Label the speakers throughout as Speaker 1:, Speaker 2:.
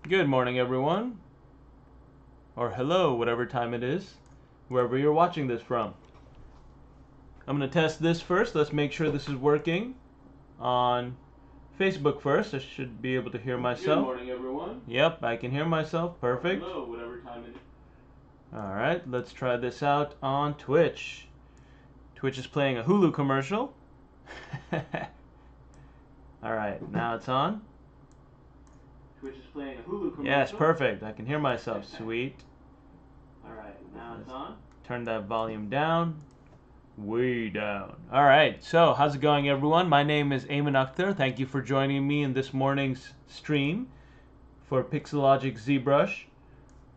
Speaker 1: Good morning, everyone. Or hello, whatever time it is, wherever you're watching this from. I'm going to test this first. Let's make sure this is working on Facebook first. I should be able to hear myself.
Speaker 2: Good morning, everyone.
Speaker 1: Yep, I can hear myself. Perfect.
Speaker 2: Hello, whatever time it is.
Speaker 1: Alright, let's try this out on Twitch. Twitch is playing a Hulu commercial. Alright, now it's on.
Speaker 2: Twitch is playing a Hulu commercial.
Speaker 1: Yes, perfect. I can hear myself. Sweet.
Speaker 2: Alright, now it's on.
Speaker 1: Turn that volume down. Way down. Alright, so how's it going, everyone? My name is Aiman Akhtar. Thank you for joining me in this morning's stream for Pixelogic ZBrush.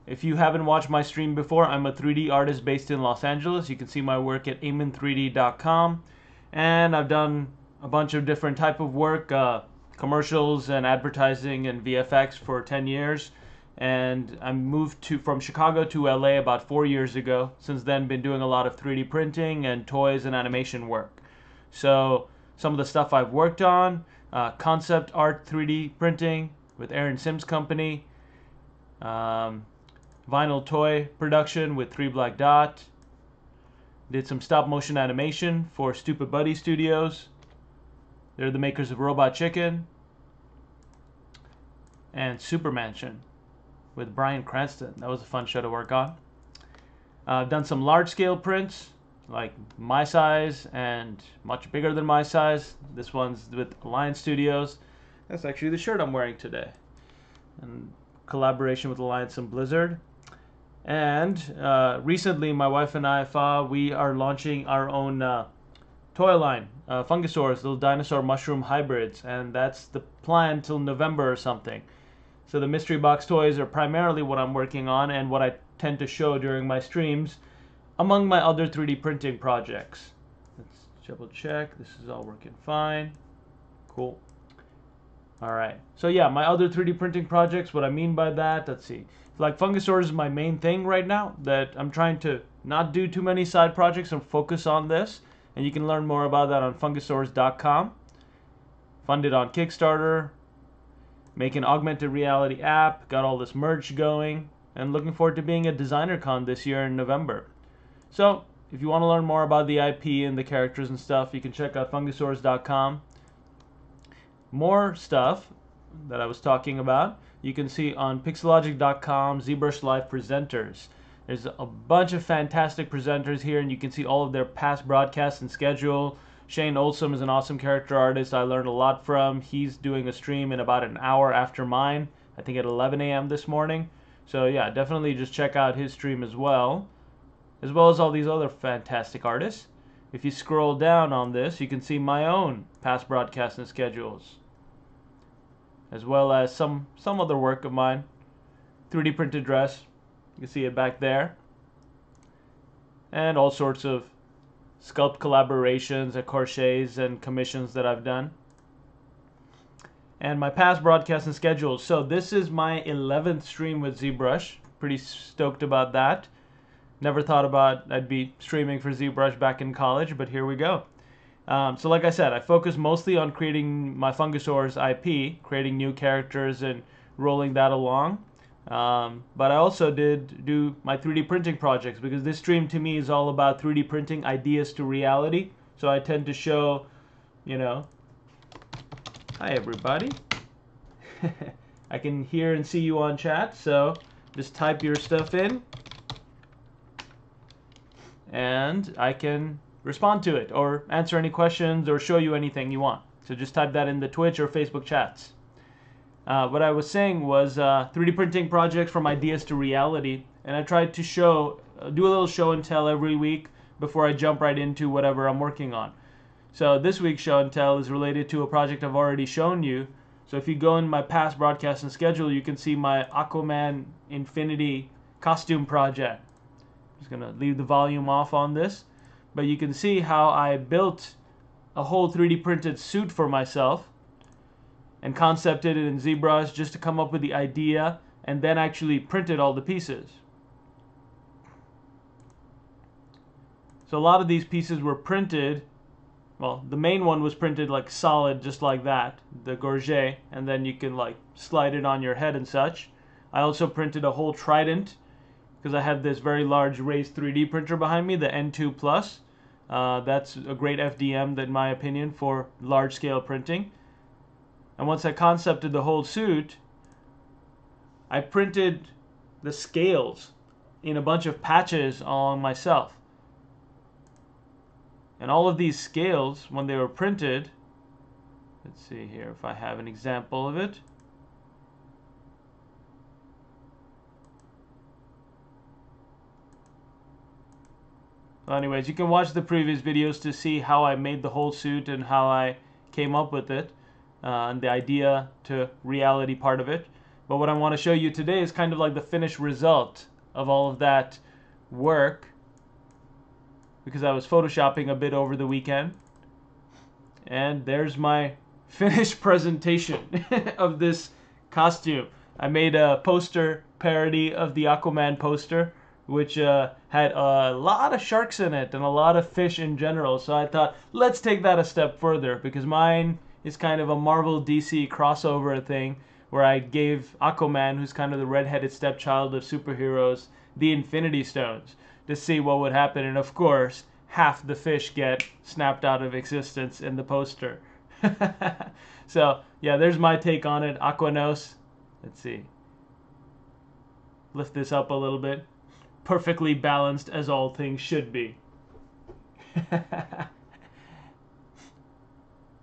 Speaker 1: If you haven't watched my stream before, I'm a 3D artist based in Los Angeles. You can see my work at aiman3d.com. And I've done a bunch of different type of work, commercials and advertising and VFX for 10 years. And I moved from Chicago to LA about 4 years ago. Since then, been doing a lot of 3D printing and toys and animation work. So some of the stuff I've worked on, concept art 3D printing with Aaron Sims Company, vinyl toy production with 3 Black Dot, did some stop motion animation for Stupid Buddy Studios. They're the makers of Robot Chicken, and Super Mansion with Bryan Cranston. That was a fun show to work on. I've done some large scale prints, like my size and much bigger than my size. This one's with Alliance Studios. That's actually the shirt I'm wearing today, in collaboration with Alliance and Blizzard. And recently, my wife and I, we are launching our own toy line, Fungisaurs, little dinosaur mushroom hybrids, and that's the plan till November or something. So the mystery box toys are primarily what I'm working on and what I tend to show during my streams, among my other 3D printing projects. Let's double check. This is all working fine. Cool. Alright, so yeah, my other 3D printing projects, what I mean by that, let's see. Like Fungisaurs is my main thing right now, that I'm trying to not do too many side projects and focus on this. And you can learn more about that on Fungisaurs.com. Funded on Kickstarter. Make an augmented reality app. Got all this merch going. And looking forward to being at Designer Con this year in November. So, if you want to learn more about the IP and the characters and stuff, you can check out Fungisaurs.com. More stuff that I was talking about, you can see on Pixelogic.com, ZBrushLIVE presenters. There's a bunch of fantastic presenters here, and you can see all of their past broadcasts and schedule. Shane Olsom is an awesome character artist I learned a lot from. He's doing a stream in about an hour after mine, I think at 11 a.m. this morning. So yeah, definitely just check out his stream as well as all these other fantastic artists. If you scroll down on this, you can see my own past broadcasts and schedules, as well as some other work of mine. 3D printed dress, you can see it back there, and all sorts of sculpt collaborations and crochets and commissions that I've done, and my past broadcasts and schedules. So this is my 11th stream with ZBrush. Pretty stoked about that. Never thought about I'd be streaming for ZBrush back in college, but here we go. So like I said, I focus mostly on creating my Fungisaurs IP, creating new characters and rolling that along. But I also did do my 3D printing projects, because this stream to me is all about 3D printing ideas to reality. So I tend to show, you know, hi everybody. I can hear and see you on chat, so just type your stuff in and I can respond to it or answer any questions or show you anything you want. So just type that in the Twitch or Facebook chats. What I was saying was 3D printing projects from ideas to reality, and I tried to do a little show and tell every week before I jump right into whatever I'm working on. So this week's show and tell is related to a project I've already shown you. So if you go in my past broadcast and schedule, you can see my Aquaman Infinity costume project. I'm just gonna leave the volume off on this, but you can see how I built a whole 3D printed suit for myself and concepted it in ZBrush just to come up with the idea, and then actually printed all the pieces. So a lot of these pieces were printed, well, the main one was printed like solid, just like that, the gorget, and then you can like slide it on your head and such. I also printed a whole trident because I have this very large raised 3D printer behind me, the N2 Plus. That's a great FDM, in my opinion, for large-scale printing. And once I concepted the whole suit, I printed the scales in a bunch of patches on myself. And all of these scales, when they were printed, let's see here if I have an example of it. Well, anyways, you can watch the previous videos to see how I made the whole suit and how I came up with it, and the idea to reality part of it. But what I want to show you today is kind of like the finished result of all of that work, because I was photoshopping a bit over the weekend. And there's my finished presentation of this costume. I made a poster parody of the Aquaman poster, which had a lot of sharks in it and a lot of fish in general. So I thought, let's take that a step further, because mine is kind of a Marvel DC crossover thing, where I gave Aquaman, who's kind of the redheaded stepchild of superheroes, the Infinity Stones to see what would happen. And of course, half the fish get snapped out of existence in the poster. So yeah, there's my take on it. Aquanos. Let's see. Lift this up a little bit. Perfectly balanced, as all things should be.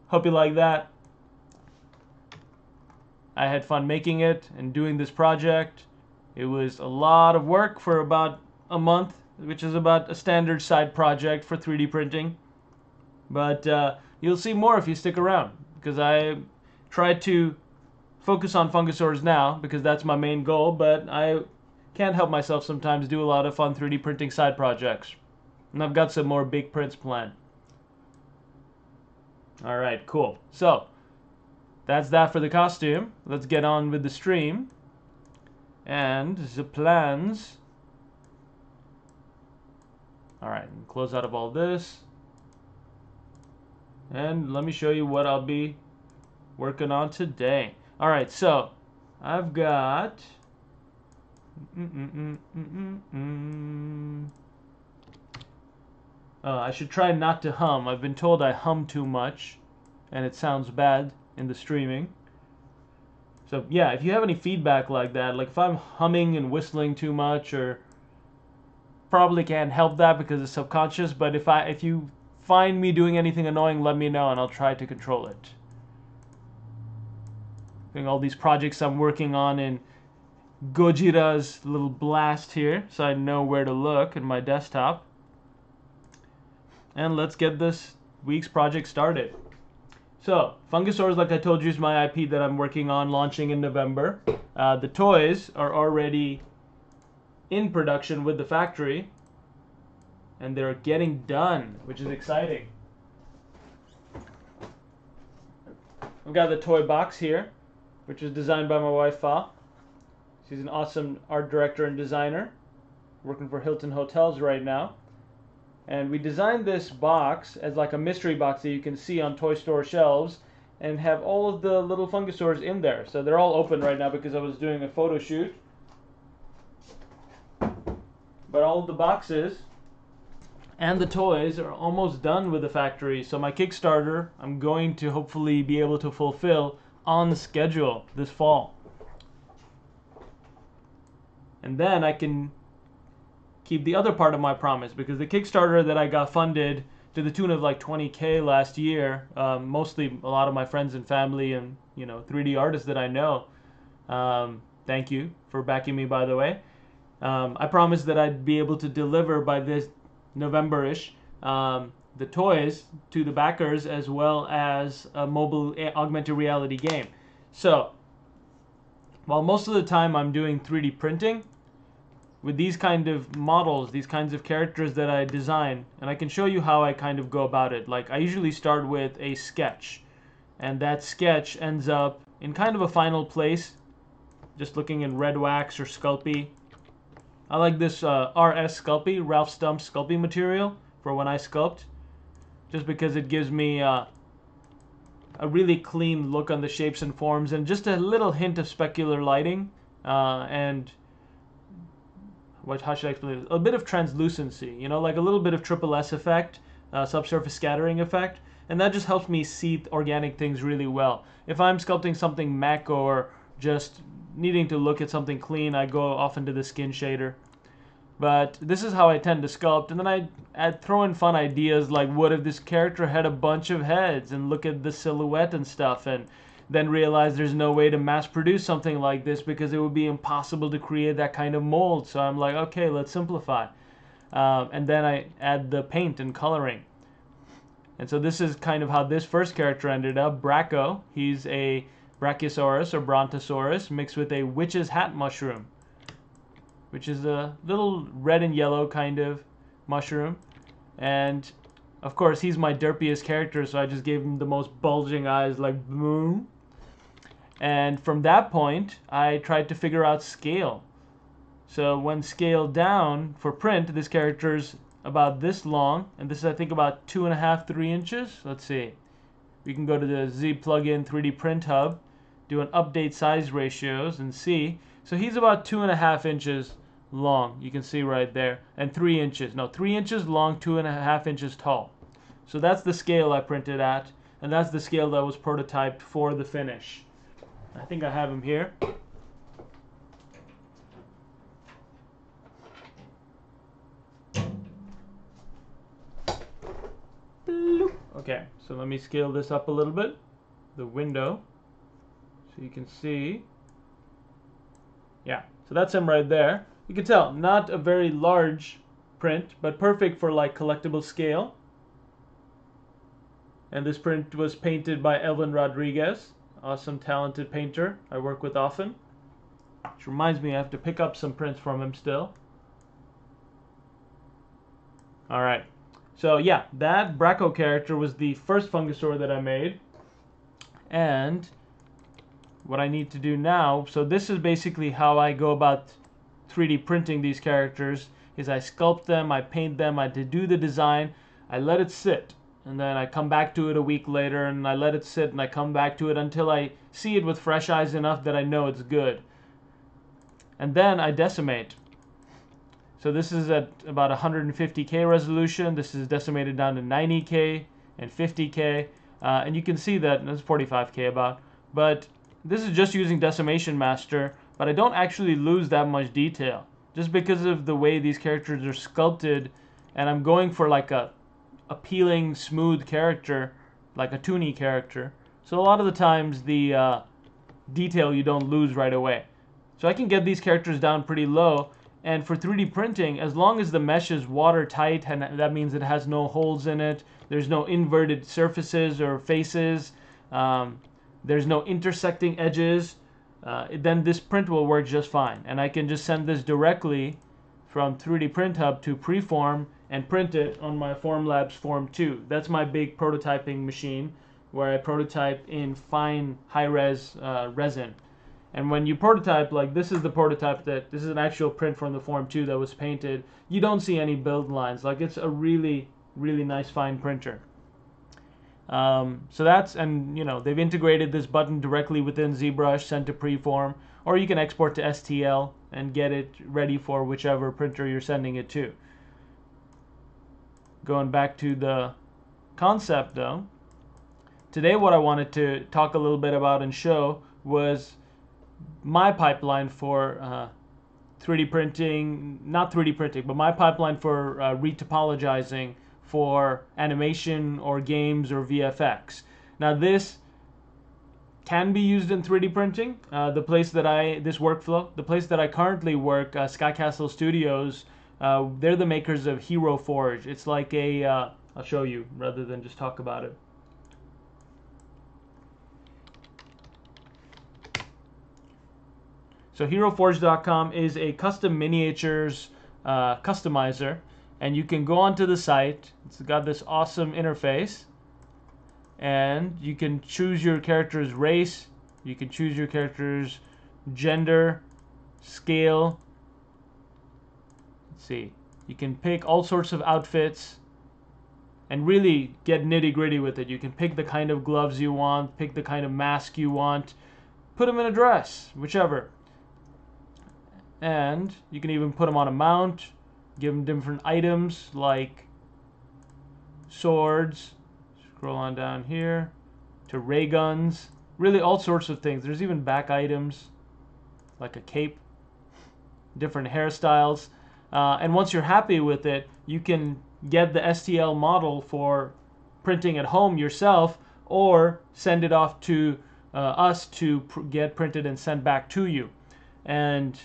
Speaker 1: Hope you like that. I had fun making it and doing this project. It was a lot of work for about a month, which is about a standard side project for 3D printing. But you'll see more if you stick around, because I tried to focus on Fungisaurs now, because that's my main goal, but I can't help myself sometimes do a lot of fun 3D printing side projects. And I've got some more big prints planned. Alright, cool. So, that's that for the costume. Let's get on with the stream. And the plans. Alright, close out of all this. And let me show you what I'll be working on today. Alright, so I've got I should try not to hum. I've been told I hum too much and it sounds bad in the streaming. So yeah, if you have any feedback like that, like if I'm humming and whistling too much, or probably can't help that because it's subconscious, but if you find me doing anything annoying, let me know and I'll try to control it. Doing all these projects I'm working on in Gojira's little blast here, so I know where to look in my desktop. And let's get this week's project started. So, Fungisaurs, like I told you, is my IP that I'm working on launching in November. The toys are already in production with the factory, and they're getting done, which is exciting. I've got the toy box here, which was designed by my wife, Fa. She's an awesome art director and designer, working for Hilton Hotels right now. And we designed this box as like a mystery box that you can see on toy store shelves, and have all of the little Fungisaurs in there. So they're all open right now because I was doing a photo shoot. But all of the boxes and the toys are almost done with the factory. So my Kickstarter, I'm going to hopefully be able to fulfill on schedule this fall. And then I can keep the other part of my promise, because the Kickstarter that I got funded to the tune of like 20K last year, mostly a lot of my friends and family and 3D artists that I know, thank you for backing me, by the way. I promised that I'd be able to deliver by this November-ish the toys to the backers, as well as a mobile augmented reality game. So while most of the time I'm doing 3D printing, with these kind of models, these kinds of characters that I design, and I can show you how I kind of go about it. Like, I usually start with a sketch, and that sketch ends up in kind of a final place, just looking in red wax or Sculpey. I like this RS Sculpey, Ralph Stumpf Sculpey material for when I sculpt, just because it gives me a really clean look on the shapes and forms, and just a little hint of specular lighting and how should I explain this? A bit of translucency, you know, like a little bit of triple S effect, subsurface scattering effect, and that just helps me see organic things really well. If I'm sculpting something mech or just needing to look at something clean, I go off into the skin shader. But this is how I tend to sculpt, and then I throw in fun ideas like, what if this character had a bunch of heads, and look at the silhouette and stuff, and then realize there's no way to mass produce something like this because it would be impossible to create that kind of mold. So I'm like, okay, let's simplify. And then I add the paint and coloring. And so this is kind of how this first character ended up. Braco, he's a Brachiosaurus or Brontosaurus mixed with a witch's hat mushroom, which is a little red and yellow kind of mushroom. And of course, he's my derpiest character, so I just gave him the most bulging eyes, like boom. And from that point, I tried to figure out scale. So when scaled down for print, this character's about this long, and this is, I think, about 2.5, 3 inches. Let's see. We can go to the Z plugin 3D Print Hub, do an update size ratios, and see. So he's about 2.5 inches long. You can see right there, and 3 inches. No, 3 inches long, 2.5 inches tall. So that's the scale I printed at, and that's the scale that was prototyped for the finish. I think I have him here. Okay, so let me scale this up a little bit, the window, so you can see. Yeah, so that's him right there. You can tell, not a very large print, but perfect for like collectible scale. And this print was painted by Elvin Rodriguez, awesome talented painter I work with often. Which reminds me, I have to pick up some prints from him still. Alright, so yeah, that Braco character was the first Fungisaur that I made. And what I need to do now, so this is basically how I go about 3D printing these characters, is I sculpt them, I paint them, I do the design, I let it sit, and then I come back to it a week later, and I let it sit, and I come back to it until I see it with fresh eyes enough that I know it's good. And then I decimate. So this is at about 150K resolution. This is decimated down to 90K and 50K. And you can see that, that's 45K about. But this is just using Decimation Master, but I don't actually lose that much detail. Just because of the way these characters are sculpted, and I'm going for like a appealing, smooth character, like a toony character. So a lot of the times the detail you don't lose right away. So I can get these characters down pretty low, and for 3D printing, as long as the mesh is watertight, and that means it has no holes in it, there's no inverted surfaces or faces, there's no intersecting edges, then this print will work just fine. And I can just send this directly from 3D Print Hub to Preform and print it on my Formlabs Form 2. That's my big prototyping machine where I prototype in fine high-res resin. And when you prototype, like this is the prototype this is an actual print from the Form 2 that was painted, you don't see any build lines. Like it's a really, really nice fine printer. So that's, and you know, they've integrated this button directly within ZBrush, sent to Preform, or you can export to STL and get it ready for whichever printer you're sending it to. Going back to the concept though, today what I wanted to talk a little bit about and show was my pipeline for 3D printing, not 3D printing, but my pipeline for retopologizing for animation or games or VFX. Now this can be used in 3D printing. The place that the place that I currently work, Sky Castle Studios, they're the makers of Hero Forge. It's like a, I'll show you rather than just talk about it. So HeroForge.com is a custom miniatures customizer, and you can go onto the site. It's got this awesome interface, and you can choose your character's race, you can choose your character's gender, scale. Let's see, you can pick all sorts of outfits and really get nitty-gritty with it. You can pick the kind of gloves you want, pick the kind of mask you want, put them in a dress, whichever. And you can even put them on a mount, give them different items like swords, scroll on down here, to ray guns, really all sorts of things. There's even back items like a cape, different hairstyles. And once you're happy with it, you can get the STL model for printing at home yourself, or send it off to us to get printed and sent back to you. And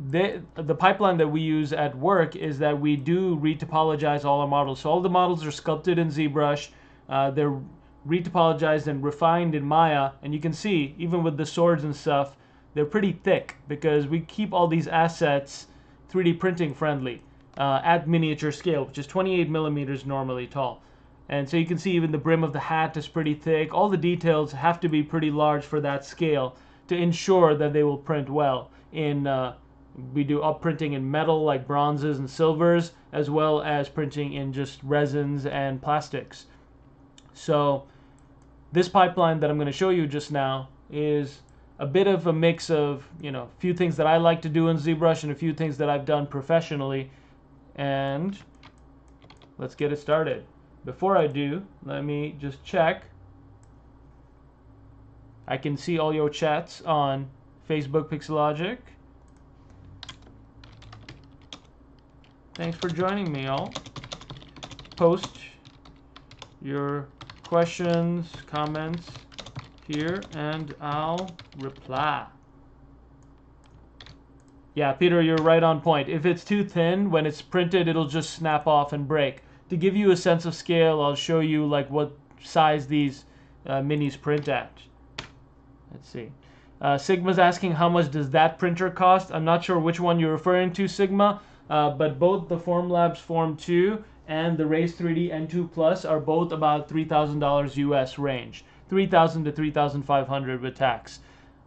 Speaker 1: the pipeline that we use at work is that we do retopologize all our models. So all the models are sculpted in ZBrush. They're retopologized and refined in Maya, and you can see even with the swords and stuff, they're pretty thick because we keep all these assets 3D printing friendly at miniature scale, which is 28 millimeters normally tall. And so you can see even the brim of the hat is pretty thick. All the details have to be pretty large for that scale to ensure that they will print well. We do up printing in metal like bronzes and silvers, as well as printing in just resins and plastics. So this pipeline that I'm going to show you just now is a bit of a mix of, a few things that I like to do in ZBrush and a few things that I've done professionally. And let's get it started. Before I do, let me just check. I can see all your chats on Facebook Pixelogic. Thanks for joining me, all. Post your questions, comments here, and I'll reply. Yeah, Peter, you're right on point. If it's too thin, when it's printed, it'll just snap off and break. To give you a sense of scale, I'll show you like what size these minis print at. Let's see. Sigma's asking how much does that printer cost? I'm not sure which one you're referring to, Sigma, but both the Formlabs Form 2 and the Raise 3D N2 Plus are both about $3,000 US range. $3,000 to $3,500 with tax.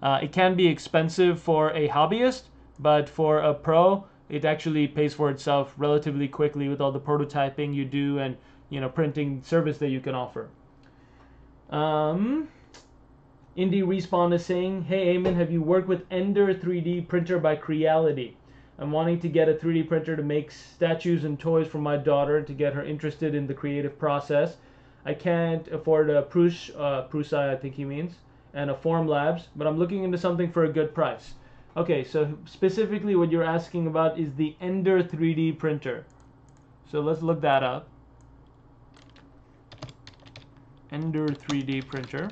Speaker 1: It can be expensive for a hobbyist, but for a pro, it actually pays for itself relatively quickly with all the prototyping you do and printing service that you can offer. Indie Respawn is saying, hey Aiman, have you worked with Ender 3D printer by Creality? I'm wanting to get a 3D printer to make statues and toys for my daughter to get her interested in the creative process. I can't afford a Prusa, I think he means, and a Formlabs, but I'm looking into something for a good price. Okay, so specifically what you're asking about is the Ender 3D printer. So let's look that up. Ender 3D printer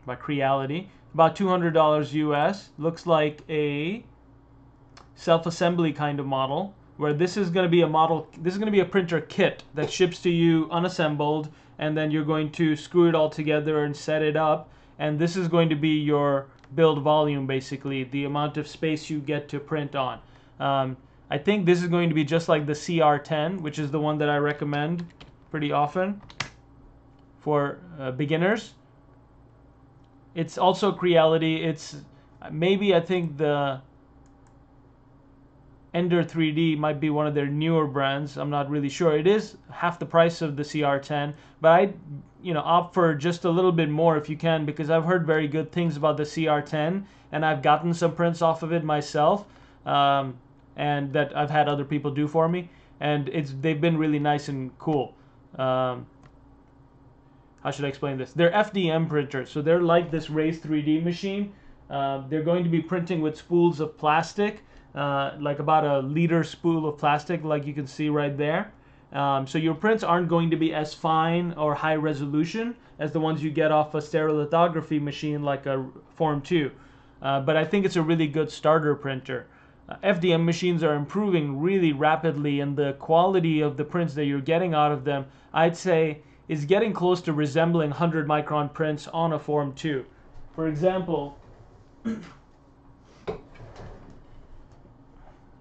Speaker 1: by Creality. About $200 US. Looks like a self-assembly kind of model, where this is going to be a model, this is going to be a printer kit that ships to you unassembled, and then you're going to screw it all together and set it up, and this is going to be your build volume, basically the amount of space you get to print on. I think this is going to be just like the CR10, which is the one that I recommend pretty often for beginners. It's also Creality. It's maybe, I think the Ender 3D might be one of their newer brands. I'm not really sure. It is half the price of the CR10, but I opt for just a little bit more if you can, because I've heard very good things about the CR10, and I've gotten some prints off of it myself, and that I've had other people do for me, and they've been really nice and cool. How should I explain this? They're FDM printers, so they're like this Raise 3D machine. They're going to be printing with spools of plastic, like about a liter spool of plastic, like you can see right there. So your prints aren't going to be as fine or high resolution as the ones you get off a stereolithography machine like a Form 2. But I think it's a really good starter printer. FDM machines are improving really rapidly, and the quality of the prints that you're getting out of them, I'd say, is getting close to resembling 100 micron prints on a Form 2. For example,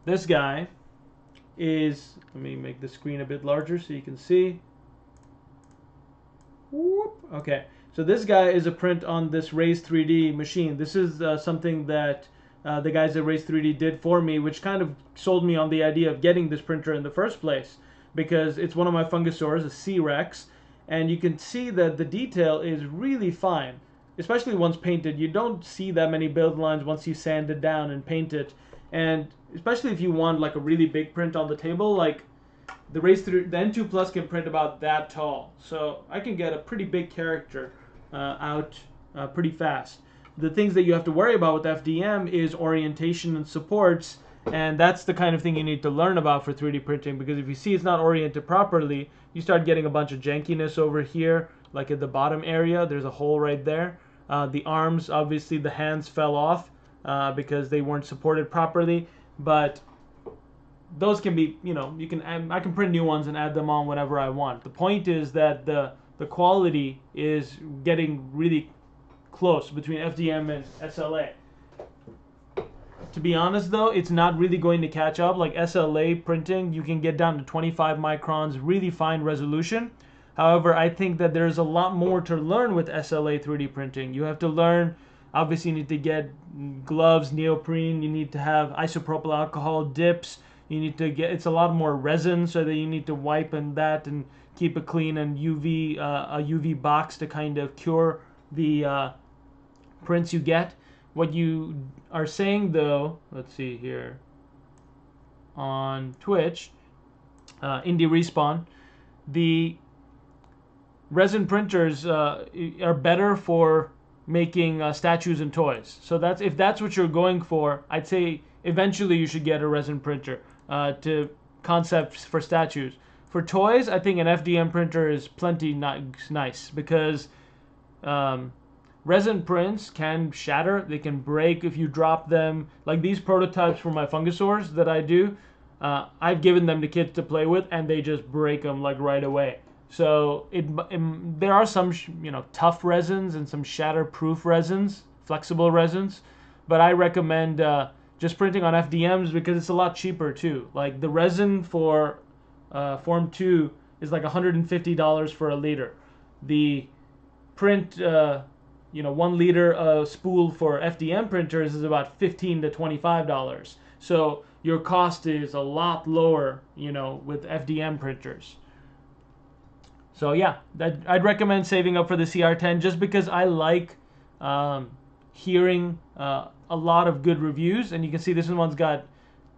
Speaker 1: this guy is, let me make the screen a bit larger so you can see. Whoop. Okay, so this guy is a print on this Raise 3D machine. This is something that the guys at Raise 3D did for me, which kind of sold me on the idea of getting this printer in the first place, because it's one of my Fungisaurs, a C-Rex, and you can see that the detail is really fine. especially once painted, you don't see that many build lines once you sand it down and paint it. And especially if you want like a really big print on the table, like the N2 Plus can print about that tall. So I can get a pretty big character out pretty fast. The things that you have to worry about with FDM is orientation and supports, and that's the kind of thing you need to learn about for 3D printing, because if you see it's not oriented properly, you start getting a bunch of jankiness over here, like at the bottom area, there's a hole right there. The arms, obviously the hands fell off because they weren't supported properly, but those can be, I can print new ones and add them on whenever I want. The point is that the quality is getting really close between FDM and SLA. To be honest though, it's not really going to catch up. Like SLA printing, you can get down to 25 microns, really fine resolution. However, I think that there's a lot more to learn with SLA 3D printing. You have to learn, obviously you need to get gloves, neoprene, you need to have isopropyl alcohol dips, you need to get, it's a lot more resin, so that you need to wipe and keep it clean, and a UV box to kind of cure the prints you get. What you are saying though, let's see here, on Twitch, Indie Respawn, the resin printers are better for making statues and toys. So if that's what you're going for, I'd say eventually you should get a resin printer to concepts for statues. For toys, I think an FDM printer is plenty nice, because resin prints can shatter, they can break if you drop them. Like these prototypes for my Fungisaurs that I do, I've given them to kids to play with, and they just break them like right away. So there are some tough resins and some shatter-proof resins, flexible resins, but I recommend just printing on FDMs because it's a lot cheaper too. Like the resin for Form 2 is like $150 for a liter. The print 1 liter spool for FDM printers is about $15 to $25. So your cost is a lot lower, with FDM printers. So yeah, I'd recommend saving up for the CR10 just because I like hearing a lot of good reviews. And you can see this one's got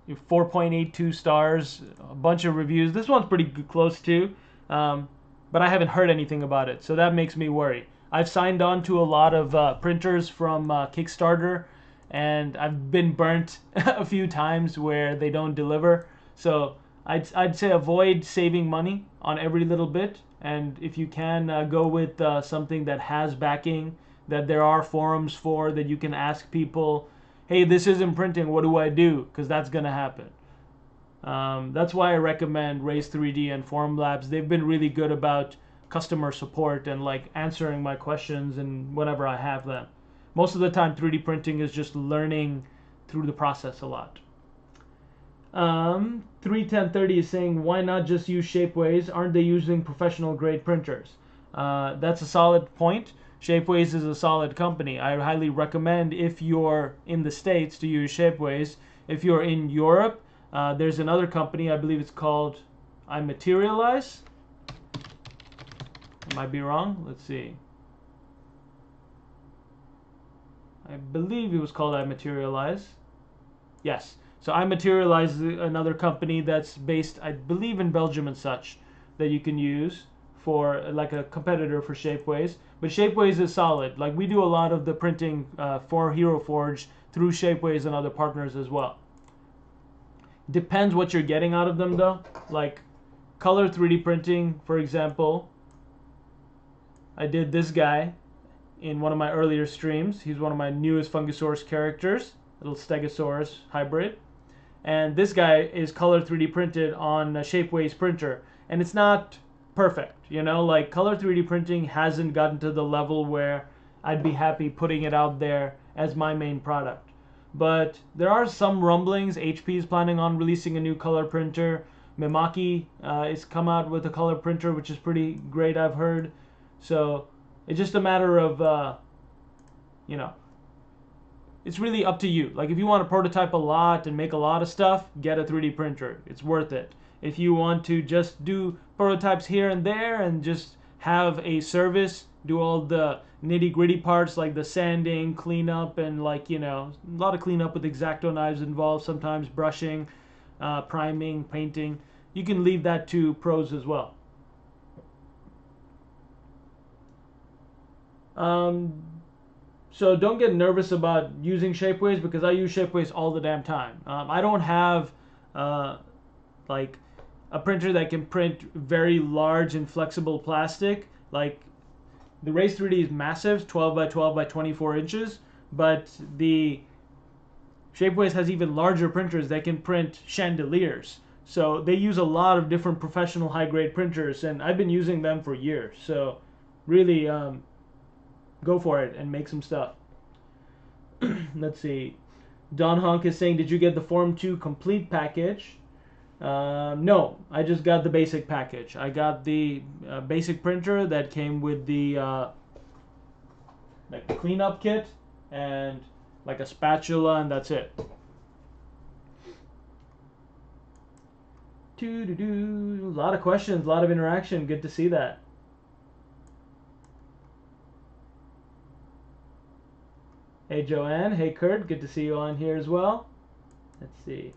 Speaker 1: 4.82 stars, a bunch of reviews. This one's pretty close too, but I haven't heard anything about it, so that makes me worry. I've signed on to a lot of printers from Kickstarter, and I've been burnt a few times where they don't deliver. So I'd say avoid saving money on every little bit, and if you can, go with something that has backing, that there are forums for, that you can ask people, hey, this isn't printing, what do I do? Because that's going to happen. That's why I recommend Raise 3D and Formlabs. They've been really good about customer support and like answering my questions and whenever I have them. Most of the time 3D printing is just learning through the process a lot. 31030 is saying, why not just use Shapeways? Aren't they using professional grade printers? That's a solid point. Shapeways is a solid company. I highly recommend, if you're in the States, to use Shapeways. If you're in Europe, there's another company, I believe it's called iMaterialize. I might be wrong. Let's see. I believe it was called iMaterialize. Yes. So iMaterialize is another company that's based, I believe, in Belgium and such, that you can use for like a competitor for Shapeways. But Shapeways is solid. Like we do a lot of the printing for Hero Forge through Shapeways and other partners as well. Depends what you're getting out of them though. Like color 3D printing, for example. I did this guy in one of my earlier streams. He's one of my newest Fungisaurus characters, little Stegosaurus hybrid. And this guy is color 3D printed on a Shapeways printer. And it's not perfect, like color 3D printing hasn't gotten to the level where I'd be happy putting it out there as my main product. But there are some rumblings. HP is planning on releasing a new color printer. Mimaki has come out with a color printer, which is pretty great, I've heard. So it's just a matter of, it's really up to you. Like if you want to prototype a lot and make a lot of stuff, get a 3D printer. It's worth it. If you want to just do prototypes here and there and just have a service do all the nitty-gritty parts like the sanding, cleanup, and like, you know, a lot of cleanup with X-Acto knives involved, sometimes brushing, priming, painting. You can leave that to pros as well. So don't get nervous about using Shapeways, because I use Shapeways all the damn time. I don't have like a printer that can print very large and flexible plastic. Like the Race 3D is massive, 12 by 12 by 24 inches, but the Shapeways has even larger printers that can print chandeliers. So they use a lot of different professional high-grade printers, and I've been using them for years. So really go for it and make some stuff. Let's see. Don Honk is saying, did you get the Form 2 complete package? No, I just got the basic package. I got the basic printer that came with the like the cleanup kit and like a spatula, and that's it. A lot of questions, a lot of interaction. Good to see that. Hey Joanne, hey Kurt, good to see you on here as well. Let's see.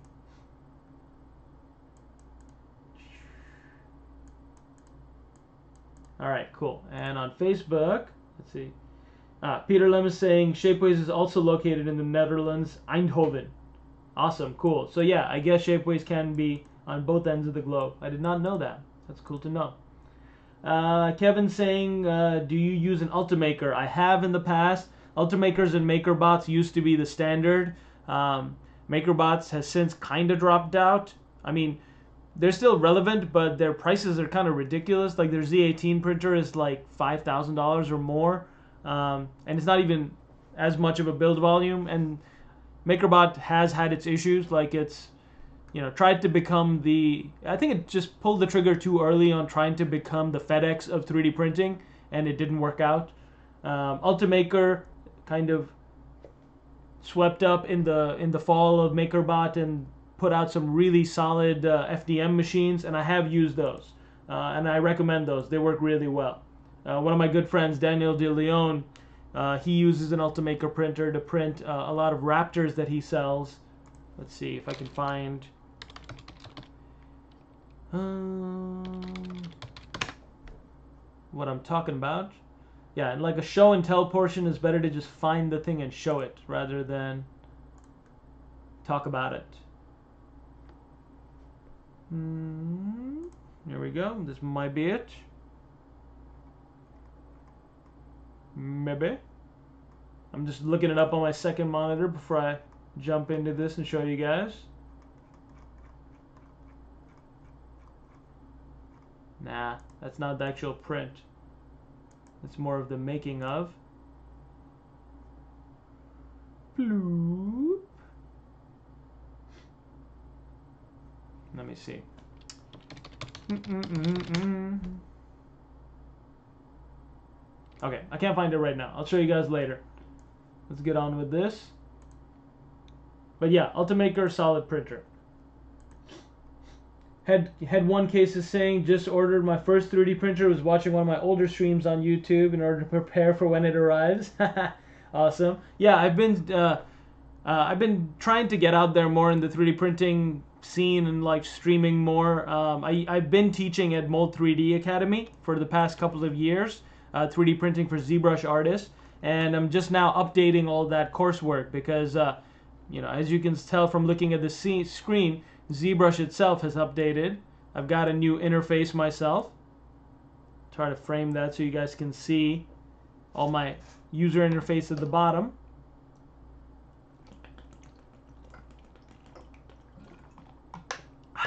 Speaker 1: Alright, cool. And on Facebook, let's see. Peter Lem is saying Shapeways is also located in the Netherlands, Eindhoven. Awesome, cool. So yeah, I guess Shapeways can be on both ends of the globe. I did not know that. That's cool to know. Kevin saying, do you use an Ultimaker? I have in the past. Ultimakers and MakerBots used to be the standard. MakerBots has since kind of dropped out. I mean, they're still relevant, but their prices are kind of ridiculous. Like their Z18 printer is like $5,000 or more, and it's not even as much of a build volume. And MakerBot has had its issues, like it's, you know, tried to become the, I think it just pulled the trigger too early on trying to become the FedEx of 3D printing, and it didn't work out. Ultimaker kind of swept up in the fall of MakerBot and put out some really solid FDM machines, and I have used those, and I recommend those. They work really well. One of my good friends, Daniel De Leon, he uses an Ultimaker printer to print a lot of Raptors that he sells. Let's see if I can find what I'm talking about. Yeah, and like a show and tell portion is better to just find the thing and show it rather than talk about it. Here we go. This might be it. Maybe. I'm just looking it up on my second monitor before I jump into this and show you guys. Nah, that's not the actual print. It's more of the making of. Bloop. Let me see. Okay, I can't find it right now. I'll show you guys later. Let's get on with this. But yeah, Ultimaker, solid printer. Head one case is saying, just ordered my first 3D printer, was watching one of my older streams on YouTube in order to prepare for when it arrives. Awesome. Yeah, I've been trying to get out there more in the 3D printing scene and like streaming more. I've been teaching at Mold 3D Academy for the past couple of years, 3D printing for ZBrush artists, and I'm just now updating all that coursework because, you know, as you can tell from looking at the screen, ZBrush itself has updated. I've got a new interface myself. Try to frame that so you guys can see all my user interface at the bottom. Okay,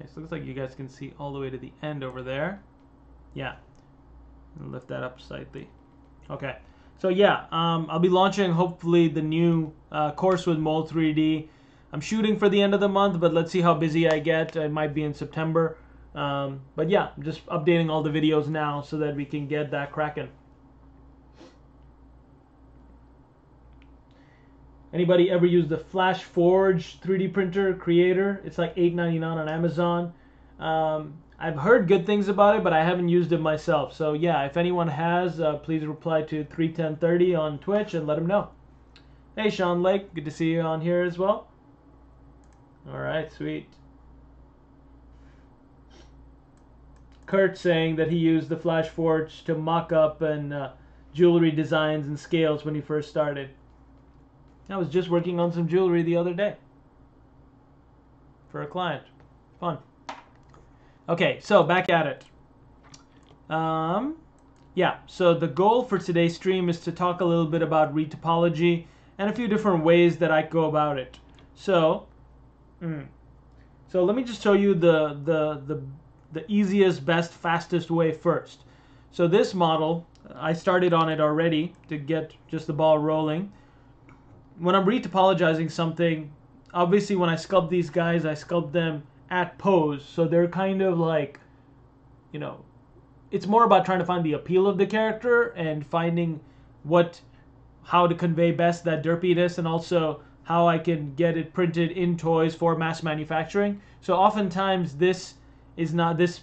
Speaker 1: so it looks like you guys can see all the way to the end over there. Yeah. I'll lift that up slightly. Okay. So yeah, I'll be launching hopefully the new course with Mold 3D. I'm shooting for the end of the month, but let's see how busy I get. It might be in September. But yeah, I'm just updating all the videos now so that we can get that cracking. Anybody ever use the Flash Forge 3D printer creator? It's like $8.99 on Amazon. I've heard good things about it, but I haven't used it myself. So yeah, if anyone has, please reply to 31030 on Twitch and let them know. Hey Sean Lake, good to see you on here as well. Alright, sweet. Kurt saying that he used the Flash Forge to mock up and jewelry designs and scales when he first started. I was just working on some jewelry the other day for a client. Fun. Okay, so back at it. Yeah, so the goal for today's stream is to talk a little bit about retopology and a few different ways that I go about it. So let me just show you the easiest, best, fastest way first. So this model, I started on it already to get just the ball rolling. When I'm retopologizing something, obviously when I sculpt these guys, I sculpt them at pose. So they're kind of like, you know, it's more about trying to find the appeal of the character and finding how to convey best that derpiness, and also how I can get it printed in toys for mass manufacturing. So oftentimes this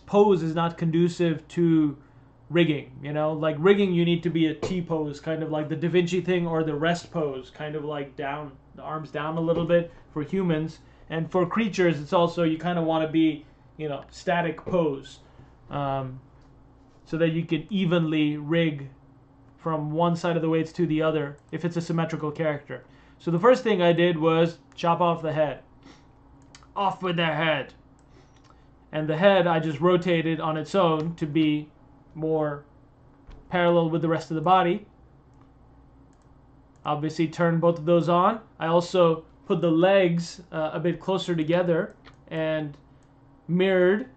Speaker 1: pose is not conducive to rigging. You know, like rigging, you need to be a T pose, kind of like the Da Vinci thing, or the rest pose, kind of like down, the arms down a little bit for humans. And for creatures, it's also, you kind of want to be, you know, static pose, so that you can evenly rig from one side of the weights to the other if it's a symmetrical character. So the first thing I did was chop off the head. Off with their head. And the head I just rotated on its own to be more parallel with the rest of the body. Obviously turn both of those on. I also put the legs a bit closer together and mirrored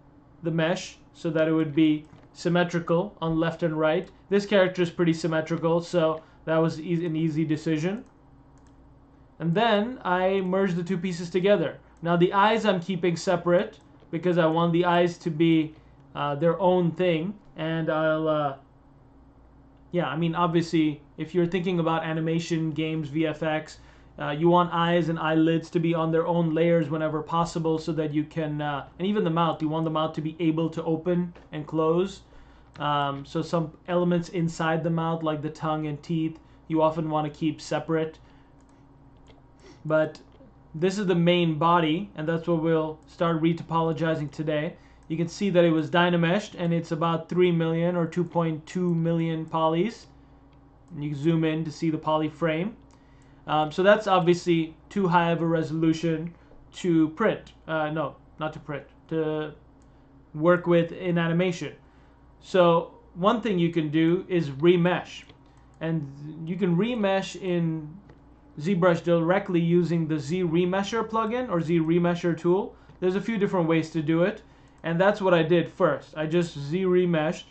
Speaker 1: the mesh so that it would be symmetrical on left and right. This character is pretty symmetrical, so that was an easy decision. And then I merged the two pieces together. Now the eyes I'm keeping separate because I want the eyes to be their own thing. And yeah, I mean, obviously, if you're thinking about animation, games, VFX, you want eyes and eyelids to be on their own layers whenever possible, so that you can, and even the mouth, you want the mouth to be able to open and close. So some elements inside the mouth, like the tongue and teeth, you often want to keep separate. But this is the main body, and that's what we'll start retopologizing today. You can see that it was dynameshed, and it's about 3 million or 2.2 million polys. And you can zoom in to see the poly frame. So that's obviously too high of a resolution to print. No, not to print, to work with in animation. So one thing you can do is remesh. And you can remesh in ZBrush directly using the ZRemesher plugin or ZRemesher tool. There's a few different ways to do it. And that's what I did first. I just Z-remeshed,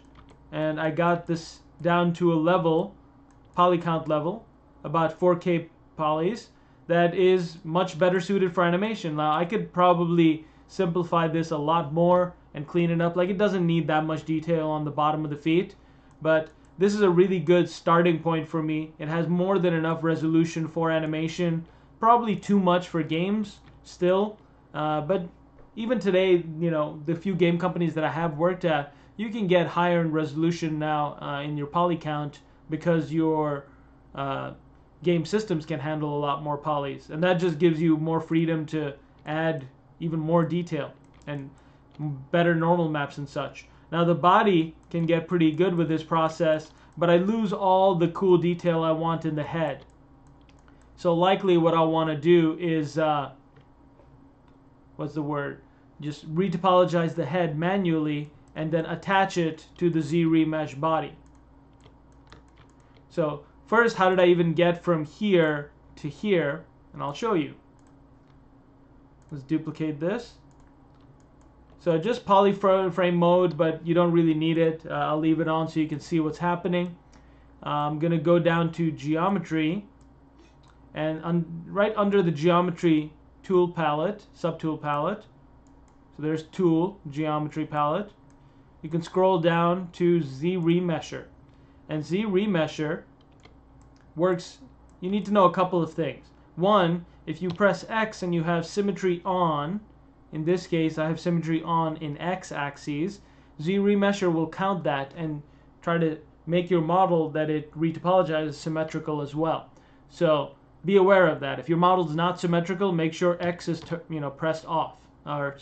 Speaker 1: and I got this down to a level, poly count level, about 4K polys, that is much better suited for animation. Now, I could probably simplify this a lot more and clean it up. Like, it doesn't need that much detail on the bottom of the feet, but this is a really good starting point for me. It has more than enough resolution for animation, probably too much for games still, but even today, you know, the few game companies that I have worked at, you can get higher in resolution now in your poly count because your game systems can handle a lot more polys. And that just gives you more freedom to add even more detail and better normal maps and such. Now the body can get pretty good with this process, but I lose all the cool detail I want in the head. So likely what I'll want to do is what's the word? Just retopologize the head manually and then attach it to the Z-remesh body. So first, how did I even get from here to here? And I'll show you. Let's duplicate this. So just polyframe mode, but you don't really need it. I'll leave it on so you can see what's happening. I'm going to go down to geometry, and right under the geometry tool palette, subtool palette, so there's tool, geometry palette, you can scroll down to Z-remesher. And Z-remesher works, you need to know a couple of things. One, if you press X and you have symmetry on, in this case I have symmetry on in x-axis, ZRemesher will count that and try to make your model that it retopologizes symmetrical as well. So be aware of that. If your model is not symmetrical, make sure X is pressed off, or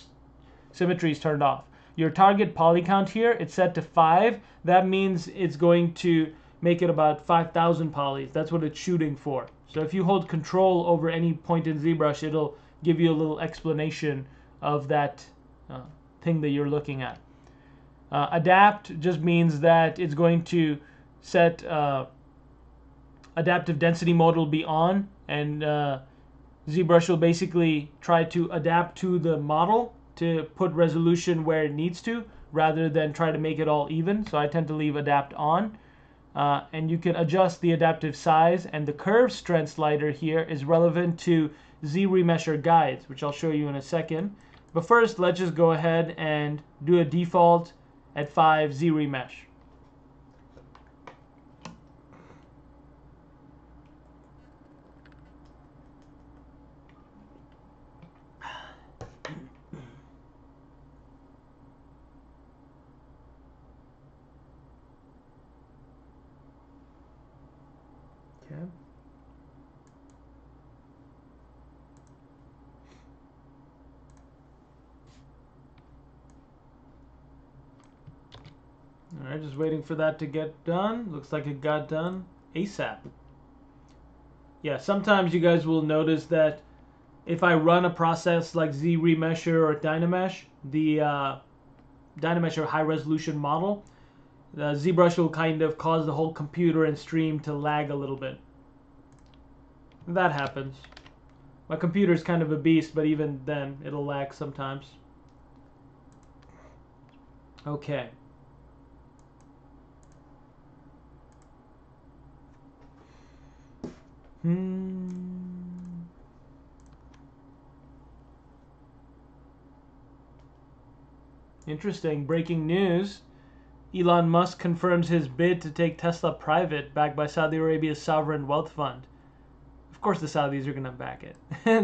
Speaker 1: symmetry is turned off. Your target poly count here, it's set to 5. That means it's going to make it about 5,000 polys. That's what it's shooting for. So if you hold control over any point in ZBrush, it'll give you a little explanation of that thing that you're looking at. Adapt just means that it's going to set adaptive density mode will be on, and ZBrush will basically try to adapt to the model to put resolution where it needs to, rather than try to make it all even. So I tend to leave adapt on. And you can adjust the adaptive size, and the curve strength slider here is relevant to ZRemesher guides, which I'll show you in a second. But first, let's just go ahead and do a default at 5 ZRemesh. Okay. Alright, just waiting for that to get done. Looks like it got done ASAP. Yeah, sometimes you guys will notice that if I run a process like ZRemesher or Dynamesh, the Dynamesh or high resolution model, the ZBrush will kind of cause the whole computer and stream to lag a little bit. That happens. My computer is kind of a beast, but even then it'll lag sometimes. Okay. Interesting. Breaking news. Elon Musk confirms his bid to take Tesla private, backed by Saudi Arabia's sovereign wealth fund. Of course the Saudis are going to back it.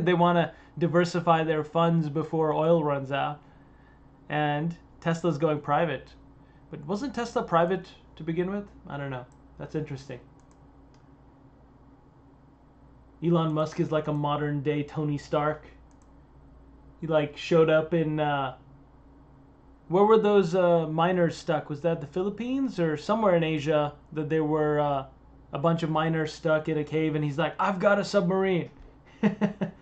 Speaker 1: They want to diversify their funds before oil runs out. And Tesla's going private. But wasn't Tesla private to begin with? I don't know. That's interesting. Elon Musk is like a modern day Tony Stark. He like showed up in where were those miners stuck? Was that the Philippines or somewhere in Asia that there were a bunch of miners stuck in a cave, and he's like, I've got a submarine. Let's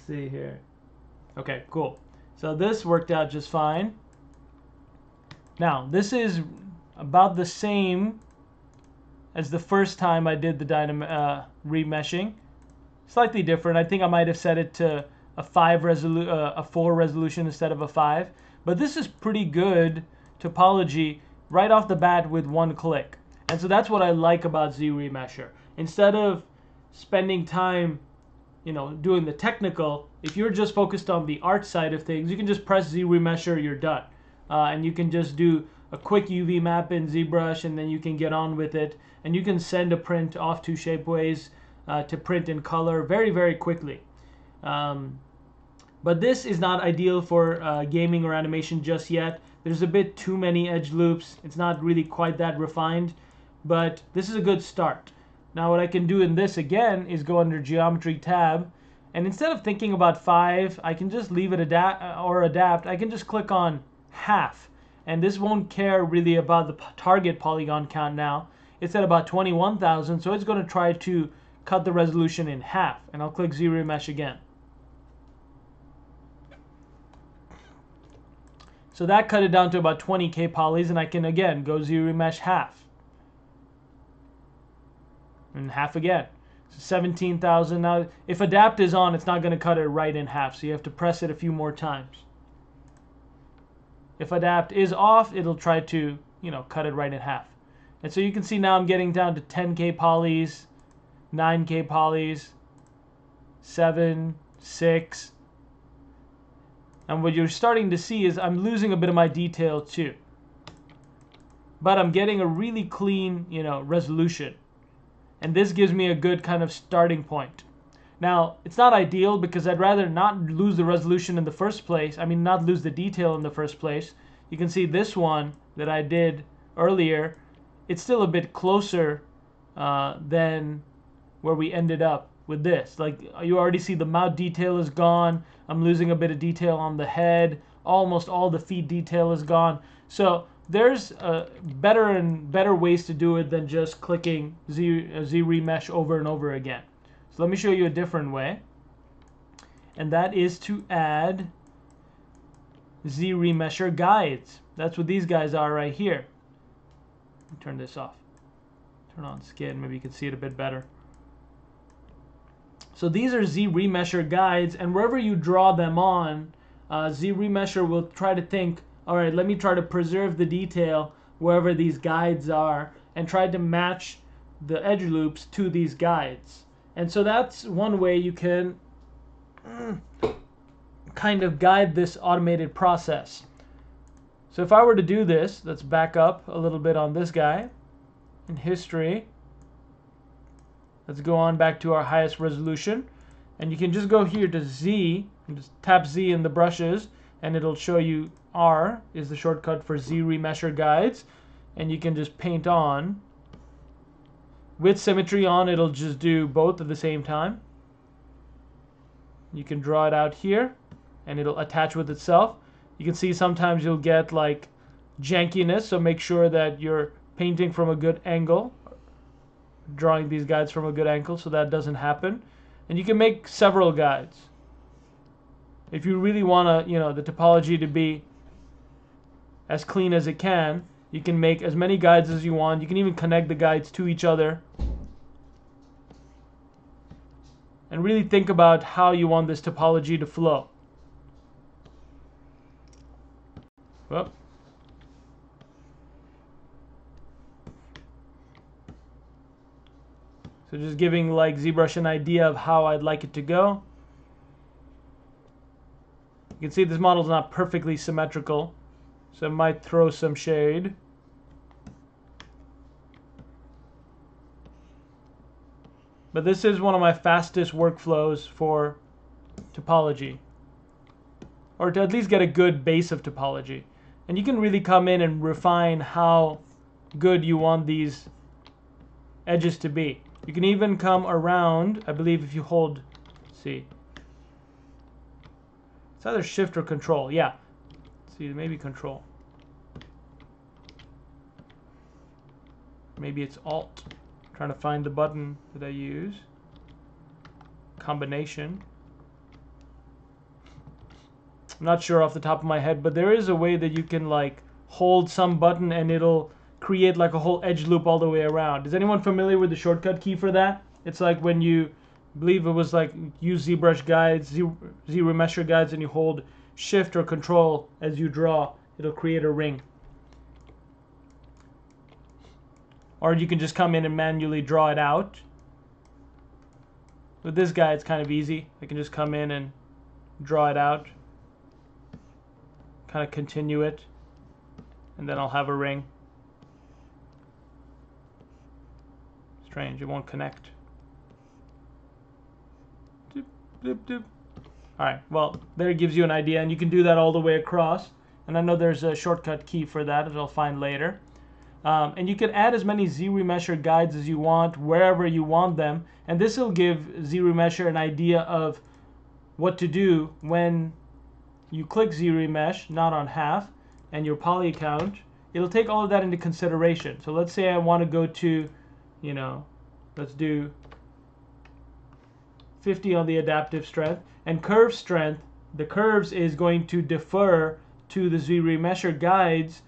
Speaker 1: see here. Okay, cool. So this worked out just fine. Now, this is about the same as the first time I did the remeshing. Slightly different. I think I might have set it to a 4 resolution instead of a 5. But this is pretty good topology right off the bat with one click. And so that's what I like about ZRemesher. Instead of spending time, doing the technical, if you're just focused on the art side of things, you can just press ZRemesher, you're done. And you can just do a quick UV map in ZBrush, and then you can get on with it. And you can send a print off to Shapeways to print in color very, very quickly. But this is not ideal for gaming or animation just yet. There's a bit too many edge loops. It's not really quite that refined, but this is a good start. Now what I can do in this again is go under Geometry tab, and instead of thinking about 5, I can just leave it adapt. I can just click on half, and this won't care really about the target polygon count now. It's at about 21,000, so it's going to try to cut the resolution in half, and I'll click ZRemesh again. So that cut it down to about 20k polys, and I can again go ZRemesh half. And half again. So 17,000. Now, if adapt is on, it's not going to cut it right in half, so you have to press it a few more times. If adapt is off, it'll try to, cut it right in half. And so you can see now I'm getting down to 10k polys, 9k polys, 7, 6. And what you're starting to see is I'm losing a bit of my detail too. But I'm getting a really clean, resolution. And this gives me a good kind of starting point. Now, it's not ideal because I'd rather not lose the resolution in the first place. I mean, not lose the detail in the first place. You can see this one that I did earlier, it's still a bit closer than where we ended up with this. Like, you already see the mouth detail is gone. I'm losing a bit of detail on the head. Almost all the feet detail is gone. So there's better and better ways to do it than just clicking ZRemesh over and over again. So let me show you a different way, and that is to add ZRemesher guides. That's what these guys are right here. Let me turn this off. Turn on skin, maybe you can see it a bit better. So these are ZRemesher guides, and wherever you draw them on, ZRemesher will try to think, all right, let me try to preserve the detail wherever these guides are, and try to match the edge loops to these guides. And so that's one way you can kind of guide this automated process. So if I were to do this, let's back up a little bit on this guy. In history, let's go on back to our highest resolution. And you can just go here to Z, and just tap Z in the brushes, and it'll show you R is the shortcut for ZRemesher guides. And you can just paint on. With symmetry on, it'll just do both at the same time. You can draw it out here, and it'll attach with itself. You can see sometimes you'll get like jankiness, so make sure that you're painting from a good angle, drawing these guides from a good angle so that doesn't happen. And you can make several guides. If you really want to, the topology to be as clean as it can, you can make as many guides as you want. You can even connect the guides to each other. And really think about how you want this topology to flow. Well, so just giving like ZBrush an idea of how I'd like it to go. You can see this model is not perfectly symmetrical, so it might throw some shade. But this is one of my fastest workflows for topology, or to at least get a good base of topology. And you can really come in and refine how good you want these edges to be. You can even come around, I believe if you hold, let's see, it's either shift or control, yeah. Let's see, maybe control. Maybe it's alt. I'm trying to find the button that I use. Combination. I'm not sure off the top of my head, but there is a way that you can like hold some button and it'll create like a whole edge loop all the way around. Is anyone familiar with the shortcut key for that? It's like when you, I believe it was like use ZBrush guides, ZRemesher guides, and you hold shift or control as you draw, it'll create a ring. Or you can just come in and manually draw it out. With this guy, it's kind of easy. I can just come in and draw it out, kind of continue it, and then I'll have a ring. Strange, it won't connect. Doop, doop, doop. Alright, well, there it gives you an idea, and you can do that all the way across. And I know there's a shortcut key for that that I'll find later. And you can add as many ZRemesher guides as you want, wherever you want them. And this will give ZRemesher an idea of what to do when you click ZRemesh, not on half, and your poly count. It'll take all of that into consideration. So let's say I want to go to, let's do 50 on the adaptive strength. And curve strength, the curves is going to defer to the ZRemesher guides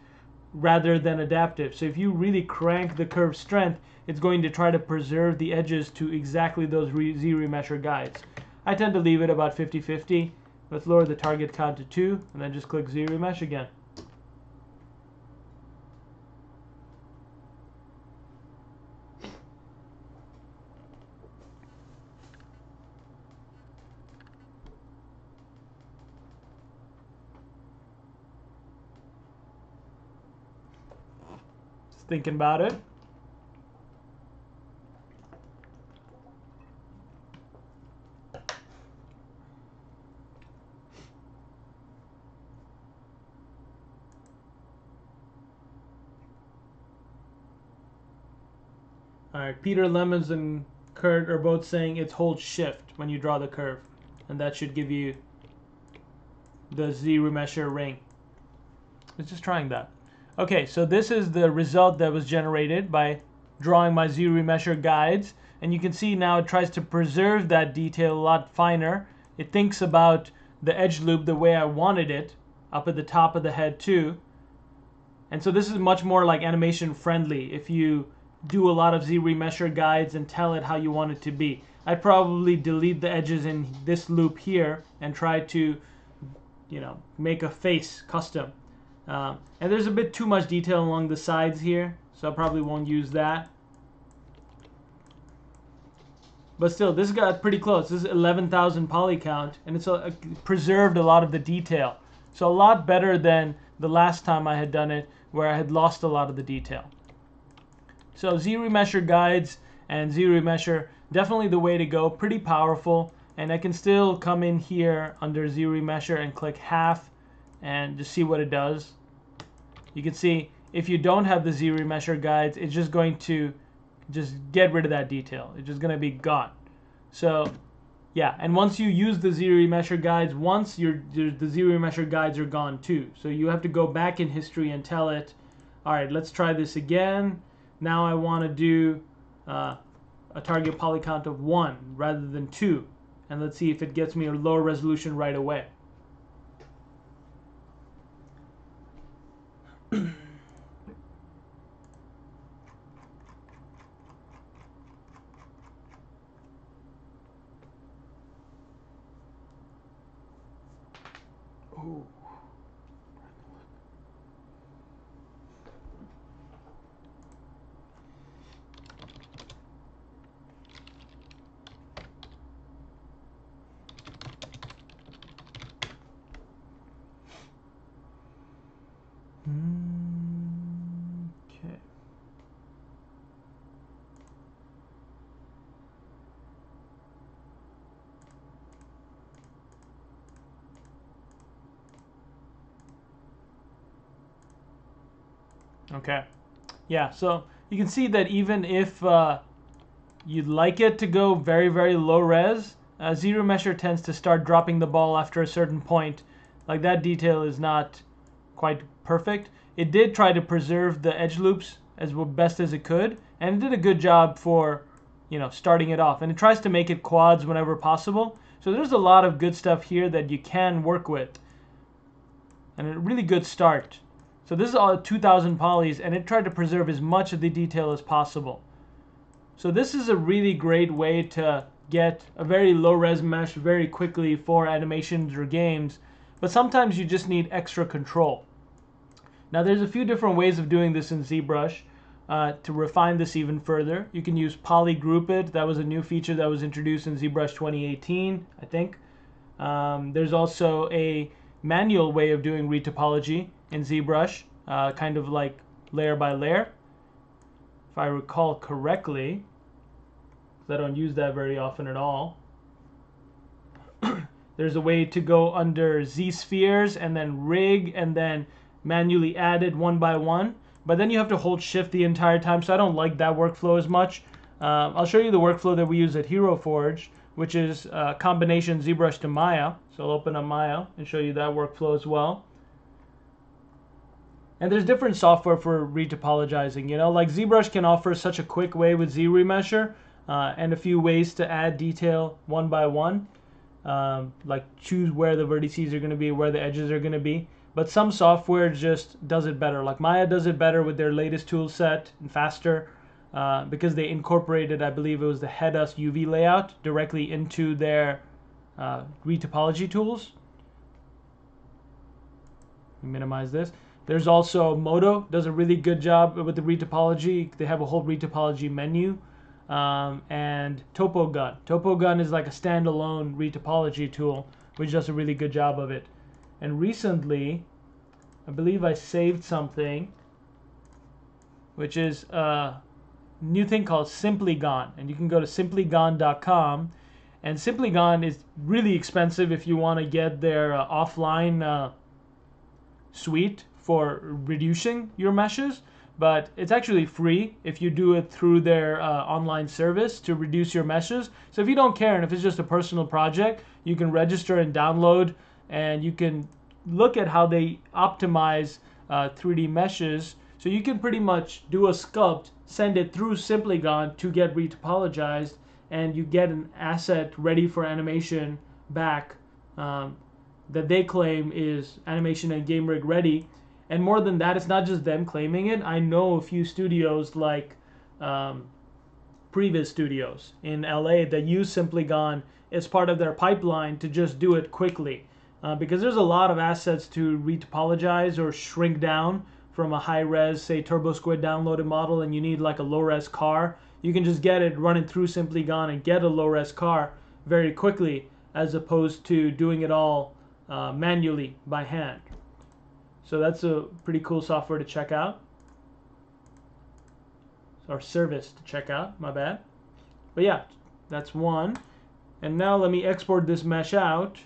Speaker 1: rather than adaptive. So if you really crank the curve strength, it's going to try to preserve the edges to exactly those ZRemesher guides. I tend to leave it about 50-50. Let's lower the target count to 2 and then just click ZRemesh again. Thinking about it. Alright, Peter Lemons and Kurt are both saying it's hold shift when you draw the curve. And that should give you the ZRemesher ring. It's just trying that. Okay, so this is the result that was generated by drawing my ZRemesher guides. And you can see now it tries to preserve that detail a lot finer. It thinks about the edge loop the way I wanted it, up at the top of the head too. And so this is much more like animation friendly if you do a lot of ZRemesher guides and tell it how you want it to be. I'd probably delete the edges in this loop here and try to, you know, make a face custom. And there's a bit too much detail along the sides here, so I probably won't use that. But still, this got pretty close. This is 11,000 poly count, and it's preserved a lot of the detail. So a lot better than the last time I had done it, where I had lost a lot of the detail. So ZRemesher guides and ZRemesher, definitely the way to go. Pretty powerful, and I can still come in here under ZRemesher and click half and just see what it does. You can see if you don't have the ZRemesher guides, it's just going to just get rid of that detail. It's just going to be gone. So yeah, and once you use the ZRemesher guides, once the ZRemesher guides are gone too. So you have to go back in history and tell it, all right, let's try this again. Now I want to do a target poly count of 1 rather than 2. And let's see if it gets me a lower resolution right away. Ooh. Okay. Okay. Yeah, so you can see that even if you'd like it to go very, very low res, ZRemesher tends to start dropping the ball after a certain point. Like that detail is not quite perfect. It did try to preserve the edge loops as best as it could, and it did a good job for, you know, starting it off. And it tries to make it quads whenever possible. So there's a lot of good stuff here that you can work with, and a really good start. So this is all 2,000 polys, and it tried to preserve as much of the detail as possible. So this is a really great way to get a very low res mesh very quickly for animations or games, but sometimes you just need extra control. Now there's a few different ways of doing this in ZBrush. To refine this even further, you can use poly group it. That was a new feature that was introduced in ZBrush 2018, I think. There's also a manual way of doing retopology in ZBrush, kind of like layer by layer. If I recall correctly, because I don't use that very often at all. There's a way to go under Z spheres and then rig and then manually add it one by one. But then you have to hold shift the entire time, so I don't like that workflow as much. I'll show you the workflow that we use at Hero Forge, which is a combination ZBrush to Maya. So I'll open up Maya and show you that workflow as well. And there's different software for retopologizing, you know, like ZBrush can offer such a quick way with ZRemesher and a few ways to add detail one by one, like choose where the vertices are going to be, where the edges are going to be. But some software just does it better. Like Maya does it better with their latest tool set and faster because they incorporated, I believe it was the head-us UV layout directly into their retopology tools. Minimize this. There's also Modo, does a really good job with the retopology. They have a whole retopology menu. And TopoGun. TopoGun is like a standalone retopology tool, which does a really good job of it. And recently, I believe I saved something, which is a new thing called SimplyGone. And you can go to simplygone.com. And SimplyGone is really expensive if you want to get their offline suite for reducing your meshes. but it's actually free if you do it through their online service to reduce your meshes. So if you don't care and if it's just a personal project, you can register and download, and you can look at how they optimize 3D meshes. So you can pretty much do a sculpt, send it through Simplygon to get retopologized, and you get an asset ready for animation back that they claim is animation and game rig ready. And more than that, it's not just them claiming it. I know a few studios like Previs Studios in LA that use Simplygon as part of their pipeline to just do it quickly. Because there's a lot of assets to retopologize or shrink down from a high-res, say, TurboSquid downloaded model, and you need like a low-res car. You can just get it running through Simplygon and get a low-res car very quickly, as opposed to doing it all manually by hand. So that's a pretty cool software to check out. Or service to check out, my bad. But yeah, that's one. And now let me export this mesh out.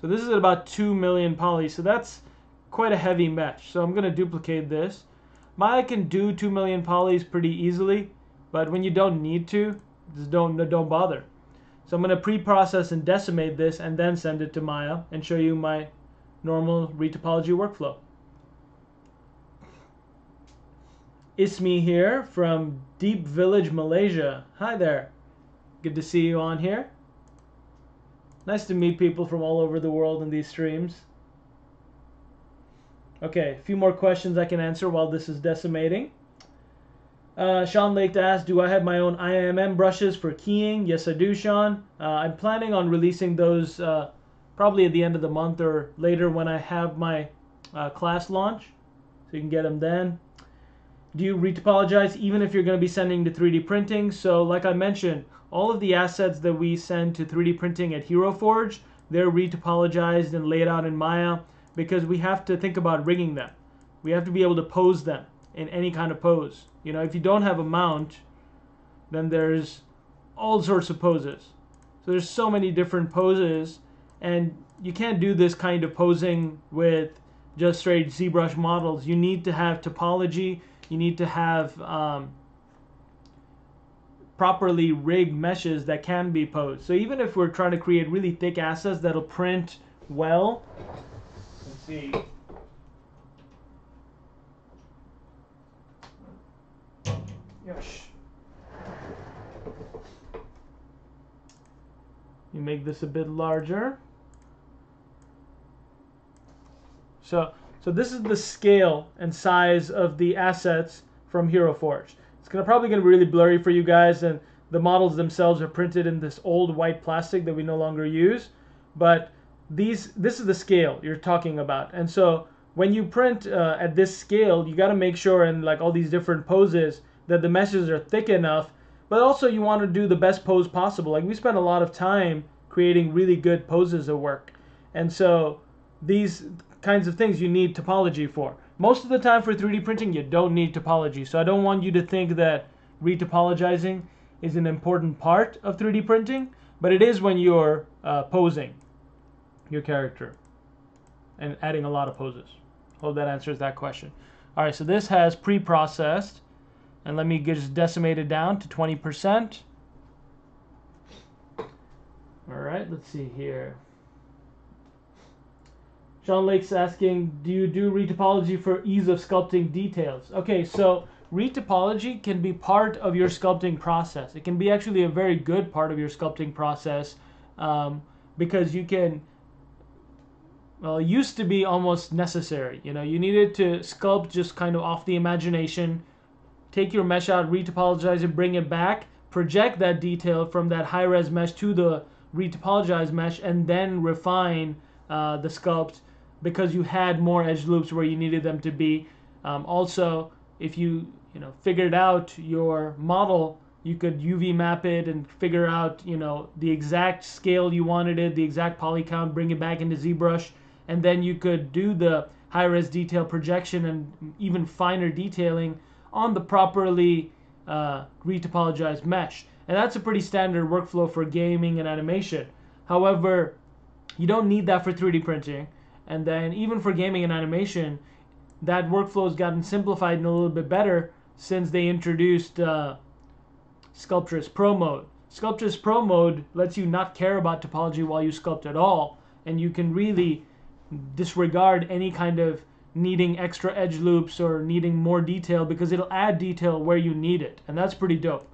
Speaker 1: So this is at about 2 million polys, so that's quite a heavy mesh. So I'm going to duplicate this. Maya can do 2 million polys pretty easily, but when you don't need to, just don't bother. So I'm going to pre-process and decimate this and then send it to Maya and show you my normal retopology workflow. Ismi here from Deep Village, Malaysia. Hi there. Good to see you on here. Nice to meet people from all over the world in these streams. Okay, a few more questions I can answer while this is decimating. Sean Lake asked, do I have my own IMM brushes for keying? Yes, I do, Sean. I'm planning on releasing those probably at the end of the month or later when I have my class launch. So you can get them then. Do you retopologize even if you're going to be sending to 3D printing? So like I mentioned, all of the assets that we send to 3D printing at HeroForge, they're retopologized and laid out in Maya because we have to think about rigging them. We have to be able to pose them in any kind of pose. You know, if you don't have a mount, then there's all sorts of poses. So there's so many different poses, and you can't do this kind of posing with just straight ZBrush models. You need to have topology. You need to have properly rigged meshes that can be posed. So even if we're trying to create really thick assets that'll print well, let's see. Yosh. You make this a bit larger. So this is the scale and size of the assets from HeroForge. It's probably going to be really blurry for you guys, and the models themselves are printed in this old white plastic that we no longer use. But this is the scale you're talking about. And so when you print at this scale, you got to make sure in like all these different poses that the meshes are thick enough, but also you want to do the best pose possible. Like we spend a lot of time creating really good poses of work. And so these kinds of things you need topology for. Most of the time for 3D printing, you don't need topology. So I don't want you to think that retopologizing is an important part of 3D printing, but it is when you're posing your character and adding a lot of poses. Hope that answers that question. All right, so this has pre-processed, and let me just decimate it down to 20%. All right, let's see here. Sean Lake's asking, do you do retopology for ease of sculpting details? Okay, so retopology can be part of your sculpting process. It can be actually a very good part of your sculpting process because you can, well, it used to be almost necessary. You know, you needed to sculpt just kind of off the imagination, take your mesh out, retopologize it, bring it back, project that detail from that high-res mesh to the retopologized mesh, and then refine the sculpt because you had more edge loops where you needed them to be. Also, if you figured out your model, you could UV map it and figure out the exact scale you wanted it, the exact poly count, bring it back into ZBrush, and then you could do the high-res detail projection and even finer detailing on the properly retopologized mesh. And that's a pretty standard workflow for gaming and animation. However, you don't need that for 3D printing. And then even for gaming and animation, that workflow has gotten simplified and a little bit better since they introduced Sculptress Pro Mode. Sculptress Pro Mode lets you not care about topology while you sculpt at all, and you can really disregard any kind of needing extra edge loops or needing more detail, because it'll add detail where you need it, and that's pretty dope.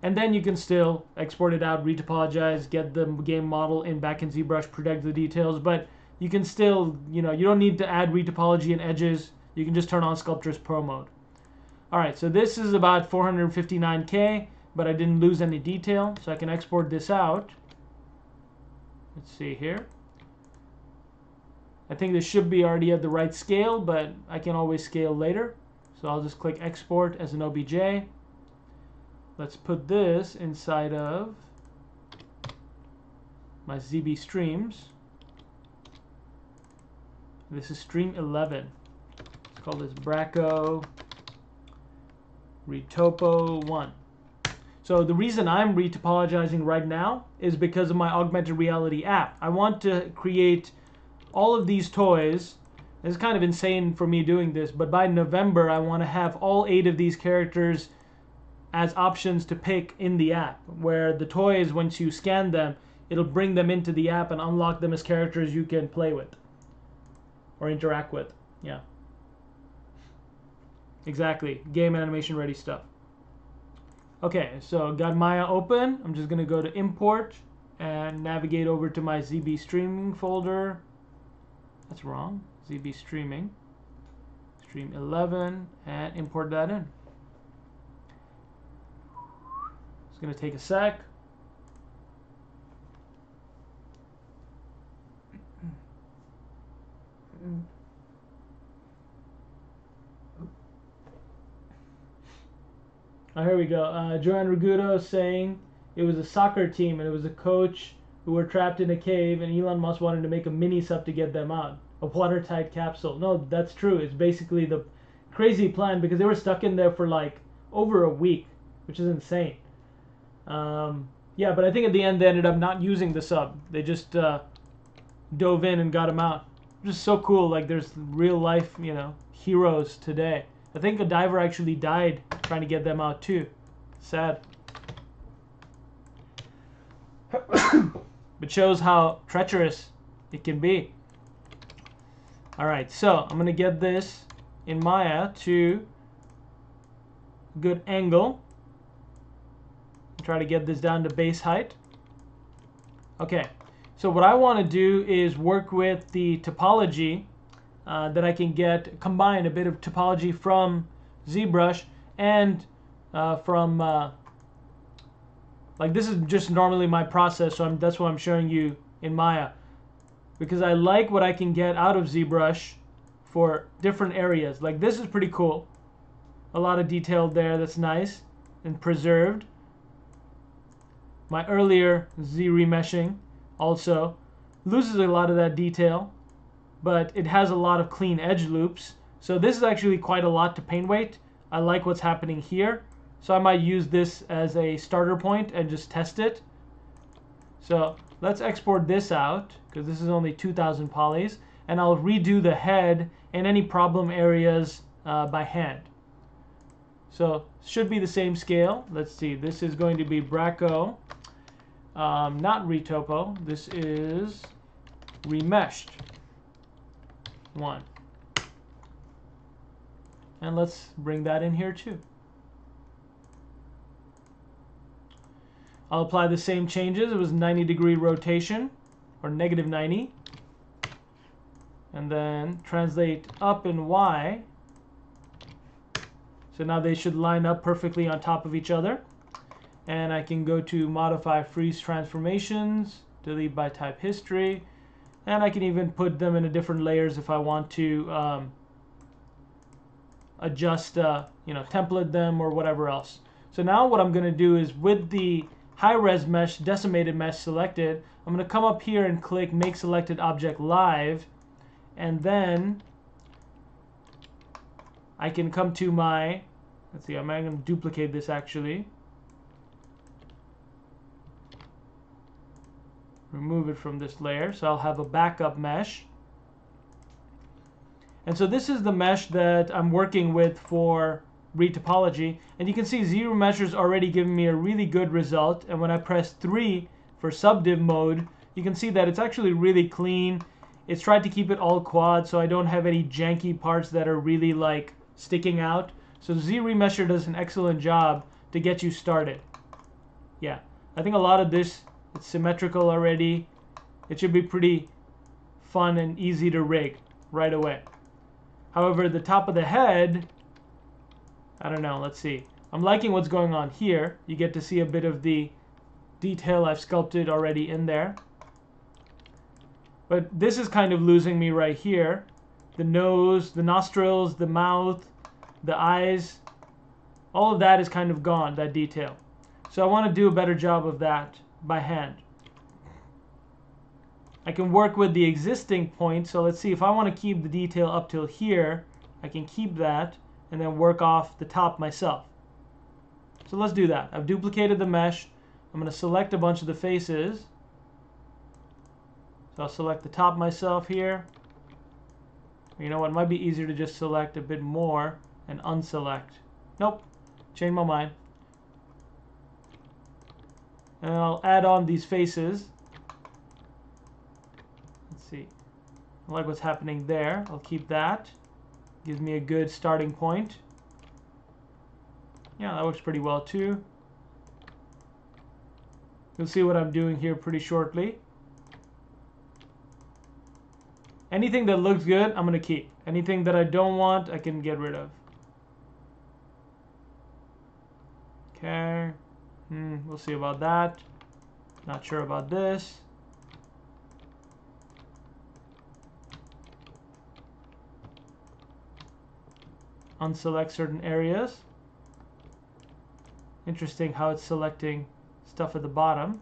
Speaker 1: And then you can still export it out, retopologize, get the game model back in ZBrush, protect the details, but you can still, you don't need to add retopology and edges. You can just turn on Sculptress Pro Mode. Alright, so this is about 459K, but I didn't lose any detail, so I can export this out. Let's see here. I think this should be already at the right scale, but I can always scale later. So I'll just click Export as an OBJ. Let's put this inside of my ZB streams. This is stream 11. Let's call this Braco Retopo 1. So the reason I'm retopologizing right now is because of my augmented reality app. I want to create all of these toys. It's kind of insane for me doing this, but by November I want to have all 8 of these characters as options to pick in the app, where the toys, once you scan them, it'll bring them into the app and unlock them as characters you can play with or interact with. Yeah, exactly, game animation ready stuff. Okay, so got Maya open. I'm just gonna go to import and navigate over to my ZB streaming folder. That's wrong, ZB streaming, stream 11, and import that in. It's going to take a sec. Oh, here we go. Joanne Ragudo saying it was a soccer team and it was a coach who were trapped in a cave, and Elon Musk wanted to make a mini sub to get them out. A watertight capsule. No, that's true. It's basically the crazy plan, because they were stuck in there for like over a week, which is insane. Yeah, but I think at the end they ended up not using the sub. They just dove in and got him out. Just so cool. Like, there's real life, heroes today. I think a diver actually died trying to get them out too. Sad. But shows how treacherous it can be. Alright, so I'm going to get this in Maya to a good angle. Try to get this down to base height. Okay, so what I want to do is work with the topology that I can combine a bit of topology from ZBrush and from like, this is just normally my process, so that's what I'm showing you in Maya, because I like what I can get out of ZBrush for different areas. Like, this is pretty cool, a lot of detail there that's nice and preserved. My earlier Z remeshing also loses a lot of that detail, but it has a lot of clean edge loops. So this is actually quite a lot to paint weight. I like what's happening here. So I might use this as a starter point and just test it. So let's export this out, because this is only 2000 polys, and I'll redo the head and any problem areas by hand. So should be the same scale. Let's see, this is going to be Braco, not Retopo, this is Remeshed 1. And let's bring that in here too. I'll apply the same changes. It was 90-degree rotation, or negative 90. And then translate up in Y. So now they should line up perfectly on top of each other. And I can go to modify freeze transformations, delete by type history, and I can even put them in different layers if I want to adjust, template them or whatever else. So now what I'm going to do is, with the high-res mesh, decimated mesh selected, I'm going to come up here and click Make Selected Object Live, and then I can come to my, let's see, I'm going to duplicate this actually. Remove it from this layer, so I'll have a backup mesh. And so this is the mesh that I'm working with for retopology. And you can see ZBrush is already giving me a really good result. And when I press 3 for subdiv mode, you can see that it's actually really clean. It's tried to keep it all quad so I don't have any janky parts that are really like sticking out. So ZBrush does an excellent job to get you started. Yeah, I think a lot of this, it's symmetrical already. It should be pretty fun and easy to rig right away. However, the top of the head, I don't know, let's see. I'm liking what's going on here. You get to see a bit of the detail I've sculpted already in there. But this is kind of losing me right here. The nose, the nostrils, the mouth, the eyes, all of that is kind of gone, that detail. So I want to do a better job of that by hand. I can work with the existing point, so let's see, if I want to keep the detail up till here, I can keep that and then work off the top myself. So let's do that. I've duplicated the mesh. I'm going to select a bunch of the faces. So I'll select the top myself here. You know what, it might be easier to just select a bit more and unselect. Nope, changed my mind. And I'll add on these faces. Let's see. I like what's happening there. I'll keep that. Gives me a good starting point. Yeah, that works pretty well too. You'll see what I'm doing here pretty shortly. Anything that looks good, I'm going to keep. Anything that I don't want, I can get rid of. Okay. We'll see about that. Not sure about this. Unselect certain areas. Interesting how it's selecting stuff at the bottom.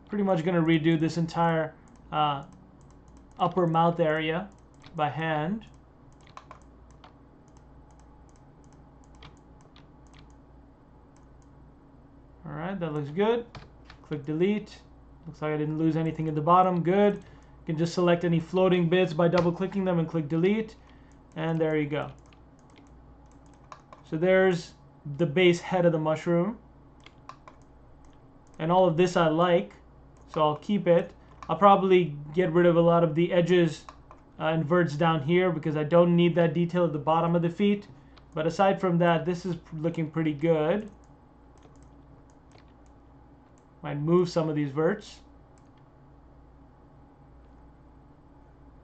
Speaker 1: Pretty much going to redo this entire upper mouth area by hand. Alright, that looks good. Click delete. Looks like I didn't lose anything at the bottom. Good. You can just select any floating bits by double clicking them and click delete. And there you go. So there's the base head of the mushroom. And all of this I like, so I'll keep it. I'll probably get rid of a lot of the edges and verts down here because I don't need that detail at the bottom of the feet. But aside from that, this is looking pretty good. Might move some of these verts.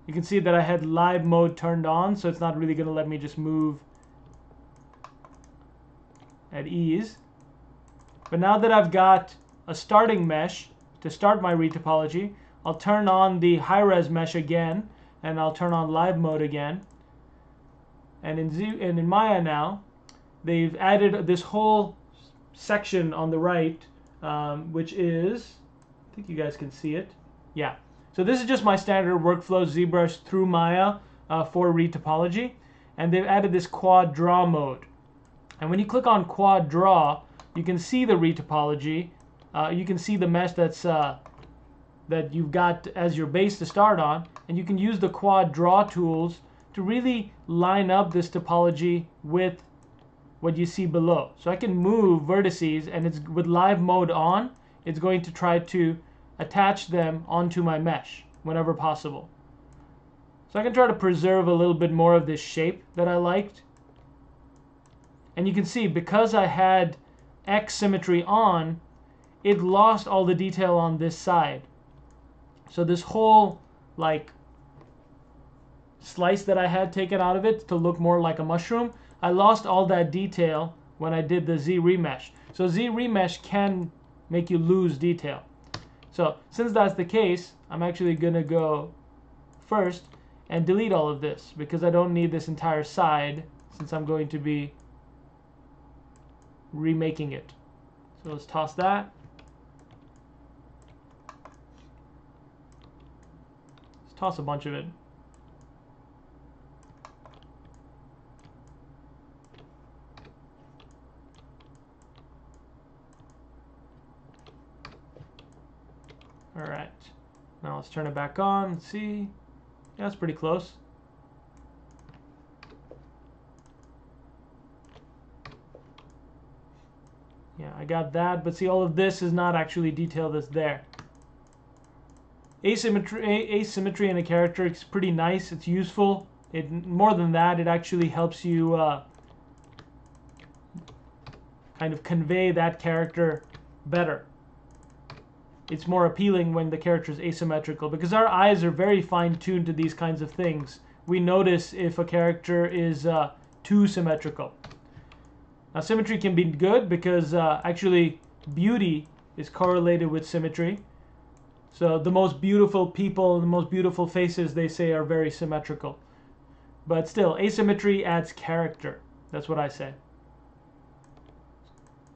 Speaker 1: You can see that I had live mode turned on, so it's not really going to let me just move at ease. But now that I've got a starting mesh to start my retopology, I'll turn on the high-res mesh again, and I'll turn on live mode again. And in Maya now, they've added this whole section on the right, which is, I think you guys can see it. Yeah. So this is just my standard workflow ZBrush through Maya for retopology. And they've added this quad draw mode. And when you click on quad draw, you can see the retopology. You can see the mesh that's that you've got as your base to start on, and you can use the quad draw tools to really line up this topology with what you see below. So I can move vertices, and it's with live mode on, it's going to try to attach them onto my mesh whenever possible. So I can try to preserve a little bit more of this shape that I liked. And you can see, because I had X symmetry on, it lost all the detail on this side. So this whole like slice that I had taken out of it to look more like a mushroom, I lost all that detail when I did the Z remesh. So Z remesh can make you lose detail. So since that's the case, I'm actually gonna go first and delete all of this because I don't need this entire side since I'm going to be remaking it. So let's toss that. Let's toss a bunch of it. Alright. Now let's turn it back on and see. Yeah, it's pretty close. Yeah, I got that, but see, all of this is not actually detail that's there. Asymmetry in a character is pretty nice. It's useful. More than that, it actually helps you kind of convey that character better. It's more appealing when the character is asymmetrical, because our eyes are very fine-tuned to these kinds of things. We notice if a character is too symmetrical. Now, symmetry can be good because actually beauty is correlated with symmetry. So the most beautiful people, the most beautiful faces, they say, are very symmetrical. But still, asymmetry adds character. That's what I say.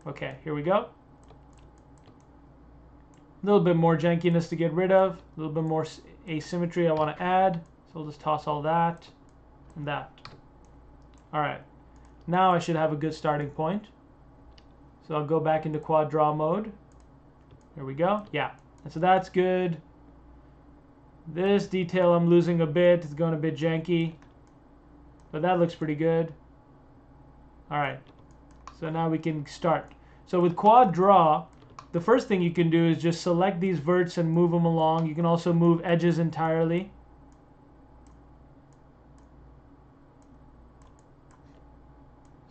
Speaker 1: Okay, here we go. A little bit more jankiness to get rid of. A little bit more asymmetry I want to add. So I'll just toss all that and that. All right. Now I should have a good starting point. So I'll go back into quad draw mode. Here we go. Yeah. And so that's good. This detail I'm losing a bit. It's going a bit janky. But that looks pretty good. Alright. So now we can start. So with quad draw, the first thing you can do is just select these verts and move them along. You can also move edges entirely.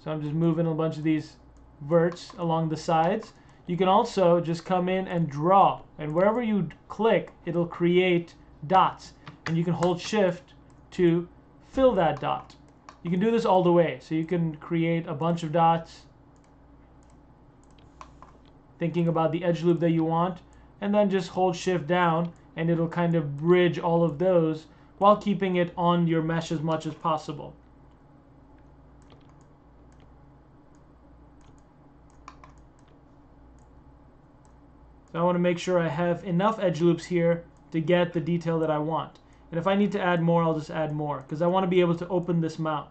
Speaker 1: So I'm just moving a bunch of these verts along the sides. You can also just come in and draw, and wherever you click, it'll create dots, and you can hold shift to fill that dot. You can do this all the way, so you can create a bunch of dots, thinking about the edge loop that you want, and then just hold shift down, and it'll kind of bridge all of those while keeping it on your mesh as much as possible. So I want to make sure I have enough edge loops here to get the detail that I want. And if I need to add more, I'll just add more, because I want to be able to open this mouth.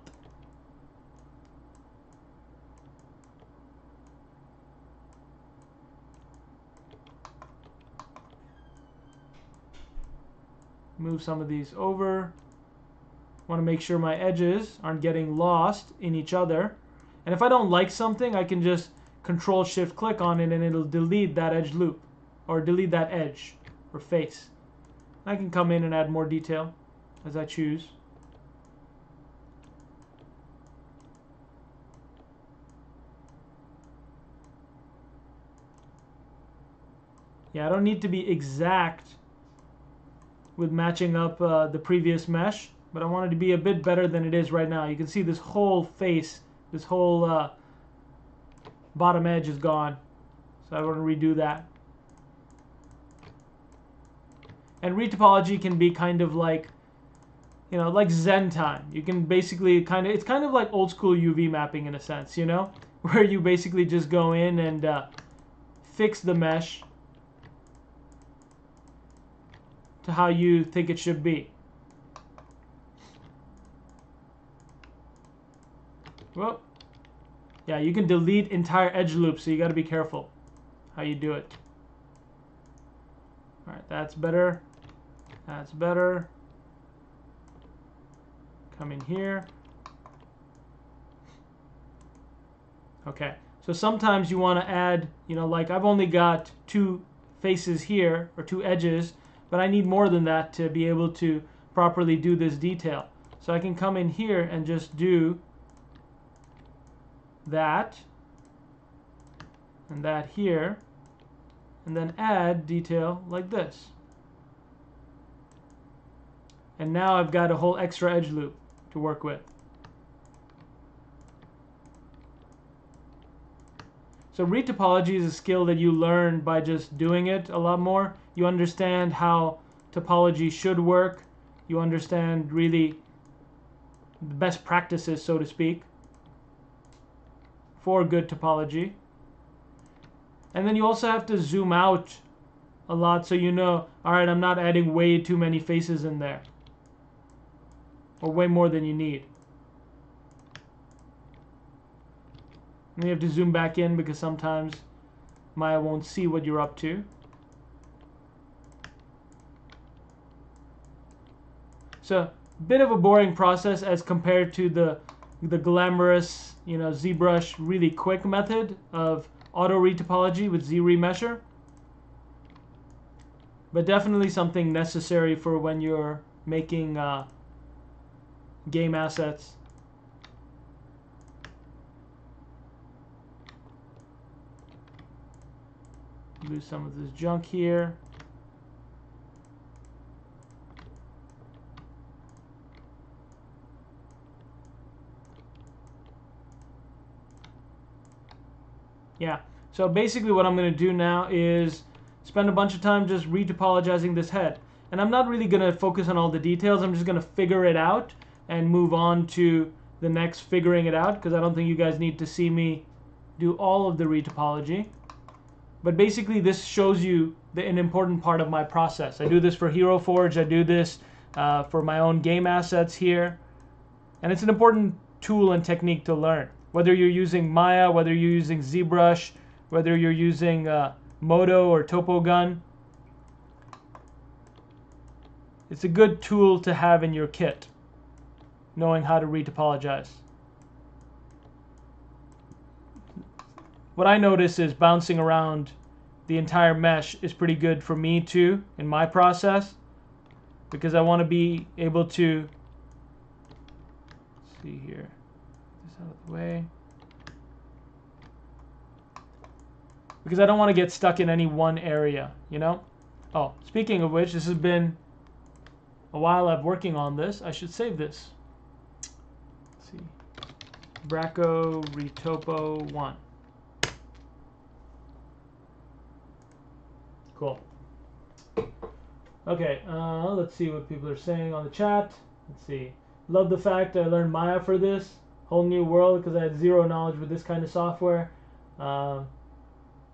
Speaker 1: Move some of these over. Want to make sure my edges aren't getting lost in each other. And if I don't like something, I can just Control Shift click on it and it'll delete that edge loop, or delete that edge or face. I can come in and add more detail as I choose. Yeah, I don't need to be exact with matching up the previous mesh, but I want it to be a bit better than it is right now. You can see this whole face, this whole bottom edge is gone. So I want to redo that. And retopology can be kind of like, you know, like Zen time. You can basically it's kind of like old school UV mapping in a sense, you know, where you basically just go in and fix the mesh to how you think it should be. Well, yeah, you can delete entire edge loops, so you got to be careful how you do it. All right, that's better. That's better. Come in here. Okay, so sometimes you want to add, you know, like I've only got 2 faces here, or 2 edges, but I need more than that to be able to properly do this detail. So I can come in here and just do that, and that here, and then add detail like this. And now I've got a whole extra edge loop to work with. So retopology is a skill that you learn by just doing it a lot more. You understand how topology should work. You understand really the best practices, so to speak, for good topology. And then you also have to zoom out a lot so you know, all right, I'm not adding way too many faces in there, or way more than you need. And you have to zoom back in because sometimes Maya won't see what you're up to. So a bit of a boring process as compared to the glamorous, you know, ZBrush really quick method of auto retopology with Z remesher. But definitely something necessary for when you're making game assets. Lose some of this junk here. Yeah, so basically what I'm going to do now is spend a bunch of time just retopologizing this head. And I'm not really going to focus on all the details. I'm just going to figure it out and move on to the next figuring it out, because I don't think you guys need to see me do all of the retopology. But basically this shows you an important part of my process. I do this for Hero Forge. I do this for my own game assets here. And it's an important tool and technique to learn. Whether you're using Maya, whether you're using ZBrush, whether you're using Modo or TopoGun. It's a good tool to have in your kit, knowing how to retopologize. What I notice is bouncing around the entire mesh is pretty good for me too in my process, because I want to be able to, let's see here, get this out of the way, because I don't want to get stuck in any one area, you know. Oh, speaking of which, this has been a while I've working on this. I should save this. Let's see, Braco Retopo 1. Cool. Okay, let's see what people are saying on the chat. Let's see. Love the fact I learned Maya for this. Whole new world, because I had zero knowledge with this kind of software.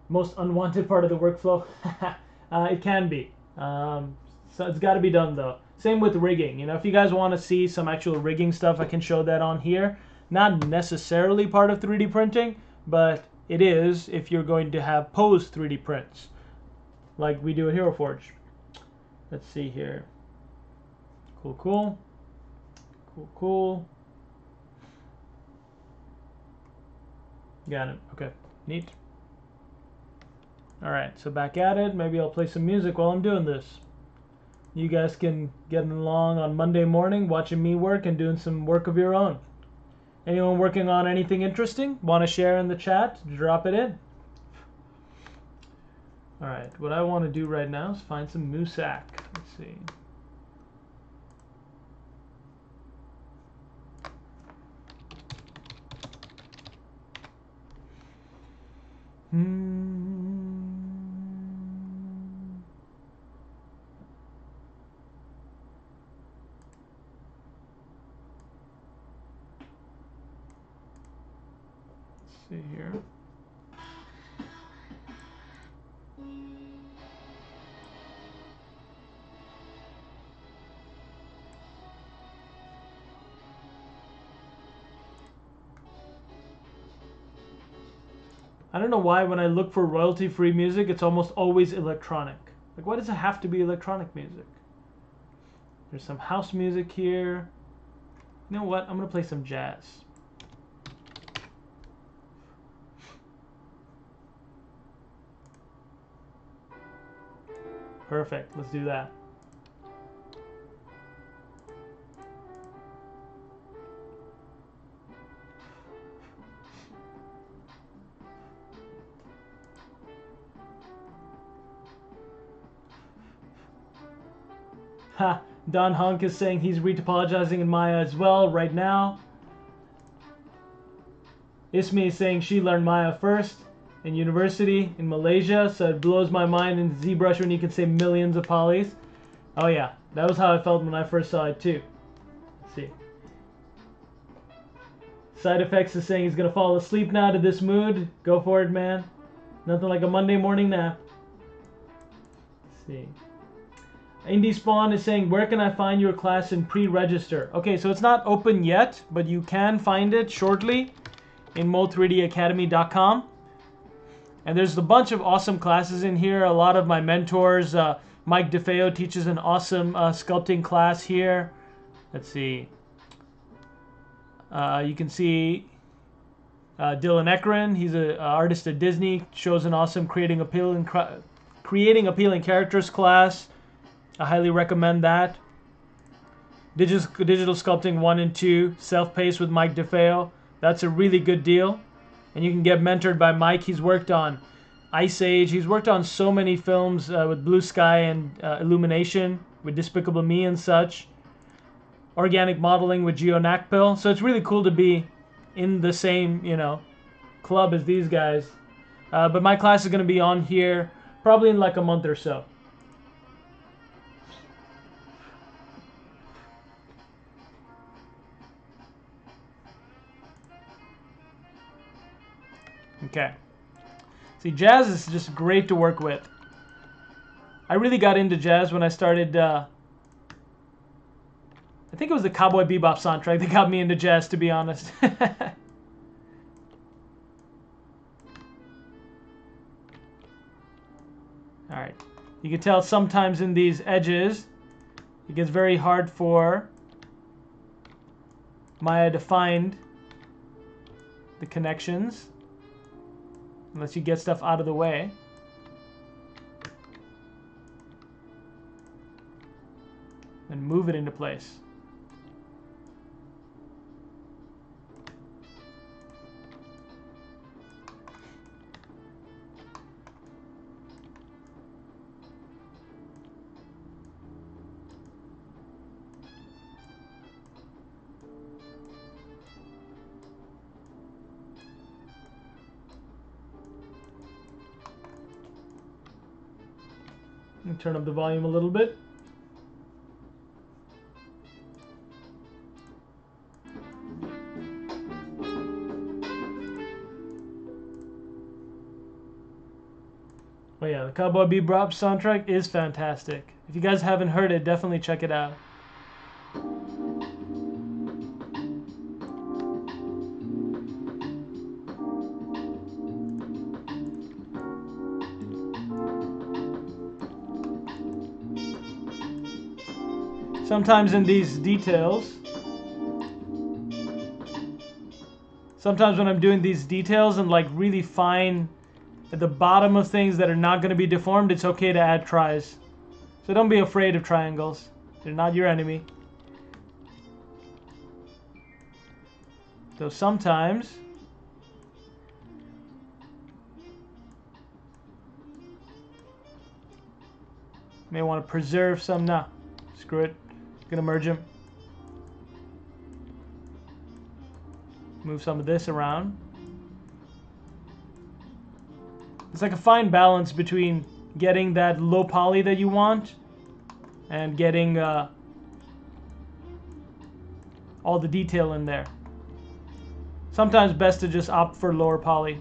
Speaker 1: Most unwanted part of the workflow. It can be. So it's got to be done though. Same with rigging. You know, if you guys want to see some actual rigging stuff, I can show that on here. Not necessarily part of 3D printing, but it is if you're going to have pose 3D prints, like we do at Hero Forge. Let's see here. Cool, cool. Cool, cool. Got it. Okay, neat. Alright, so back at it. Maybe I'll play some music while I'm doing this. You guys can get along on Monday morning watching me work and doing some work of your own. Anyone working on anything interesting? Want to share in the chat? Drop it in. Alright, what I want to do right now is find some Moosak. Let's see. Let's see here. I don't know why when I look for royalty-free music, it's almost always electronic. Like, why does it have to be electronic music? There's some house music here. You know what? I'm going to play some jazz. Perfect. Let's do that. Ha! Don Hunk is saying he's retopologizing in Maya as well right now. Ismi is saying she learned Maya first in university in Malaysia, so it blows my mind in ZBrush when you can say millions of polys. Oh yeah, that was how I felt when I first saw it too. Let's see. Side Effects is saying he's gonna fall asleep now to this mood. Go for it, man. Nothing like a Monday morning nap. Let's see. Indie Spawn is saying, where can I find your class in pre-register? Okay, so it's not open yet, but you can find it shortly in mo3dacademy.com. And there's a bunch of awesome classes in here. A lot of my mentors, Mike DeFeo teaches an awesome sculpting class here. Let's see. You can see Dylan Ekron. He's an artist at Disney. Shows an awesome creating appealing characters class. I highly recommend that. Digital Sculpting 1 and 2, self-paced with Mike DeFeo. That's a really good deal. And you can get mentored by Mike. He's worked on Ice Age. He's worked on so many films with Blue Sky and Illumination, with Despicable Me and such. Organic modeling with Geo Nakpil. So it's really cool to be in the same, you know, club as these guys. But my class is going to be on here probably in like a month or so. Okay. See, jazz is just great to work with. I really got into jazz when I started, I think it was the Cowboy Bebop soundtrack that got me into jazz, to be honest. Alright. You can tell sometimes in these edges, it gets very hard for Maya to find the connections. Unless you get stuff out of the way. And move it into place. And turn up the volume a little bit. Oh yeah, the Cowboy Bebop soundtrack is fantastic. If you guys haven't heard it, definitely check it out. Sometimes in these details, sometimes when I'm doing these details and like really fine at the bottom of things that are not going to be deformed, it's okay to add tries. So don't be afraid of triangles. They're not your enemy. So sometimes you may want to preserve some. Nah, screw it. Gonna merge them. Move some of this around. It's like a fine balance between getting that low poly that you want and getting all the detail in there. Sometimes best to just opt for lower poly.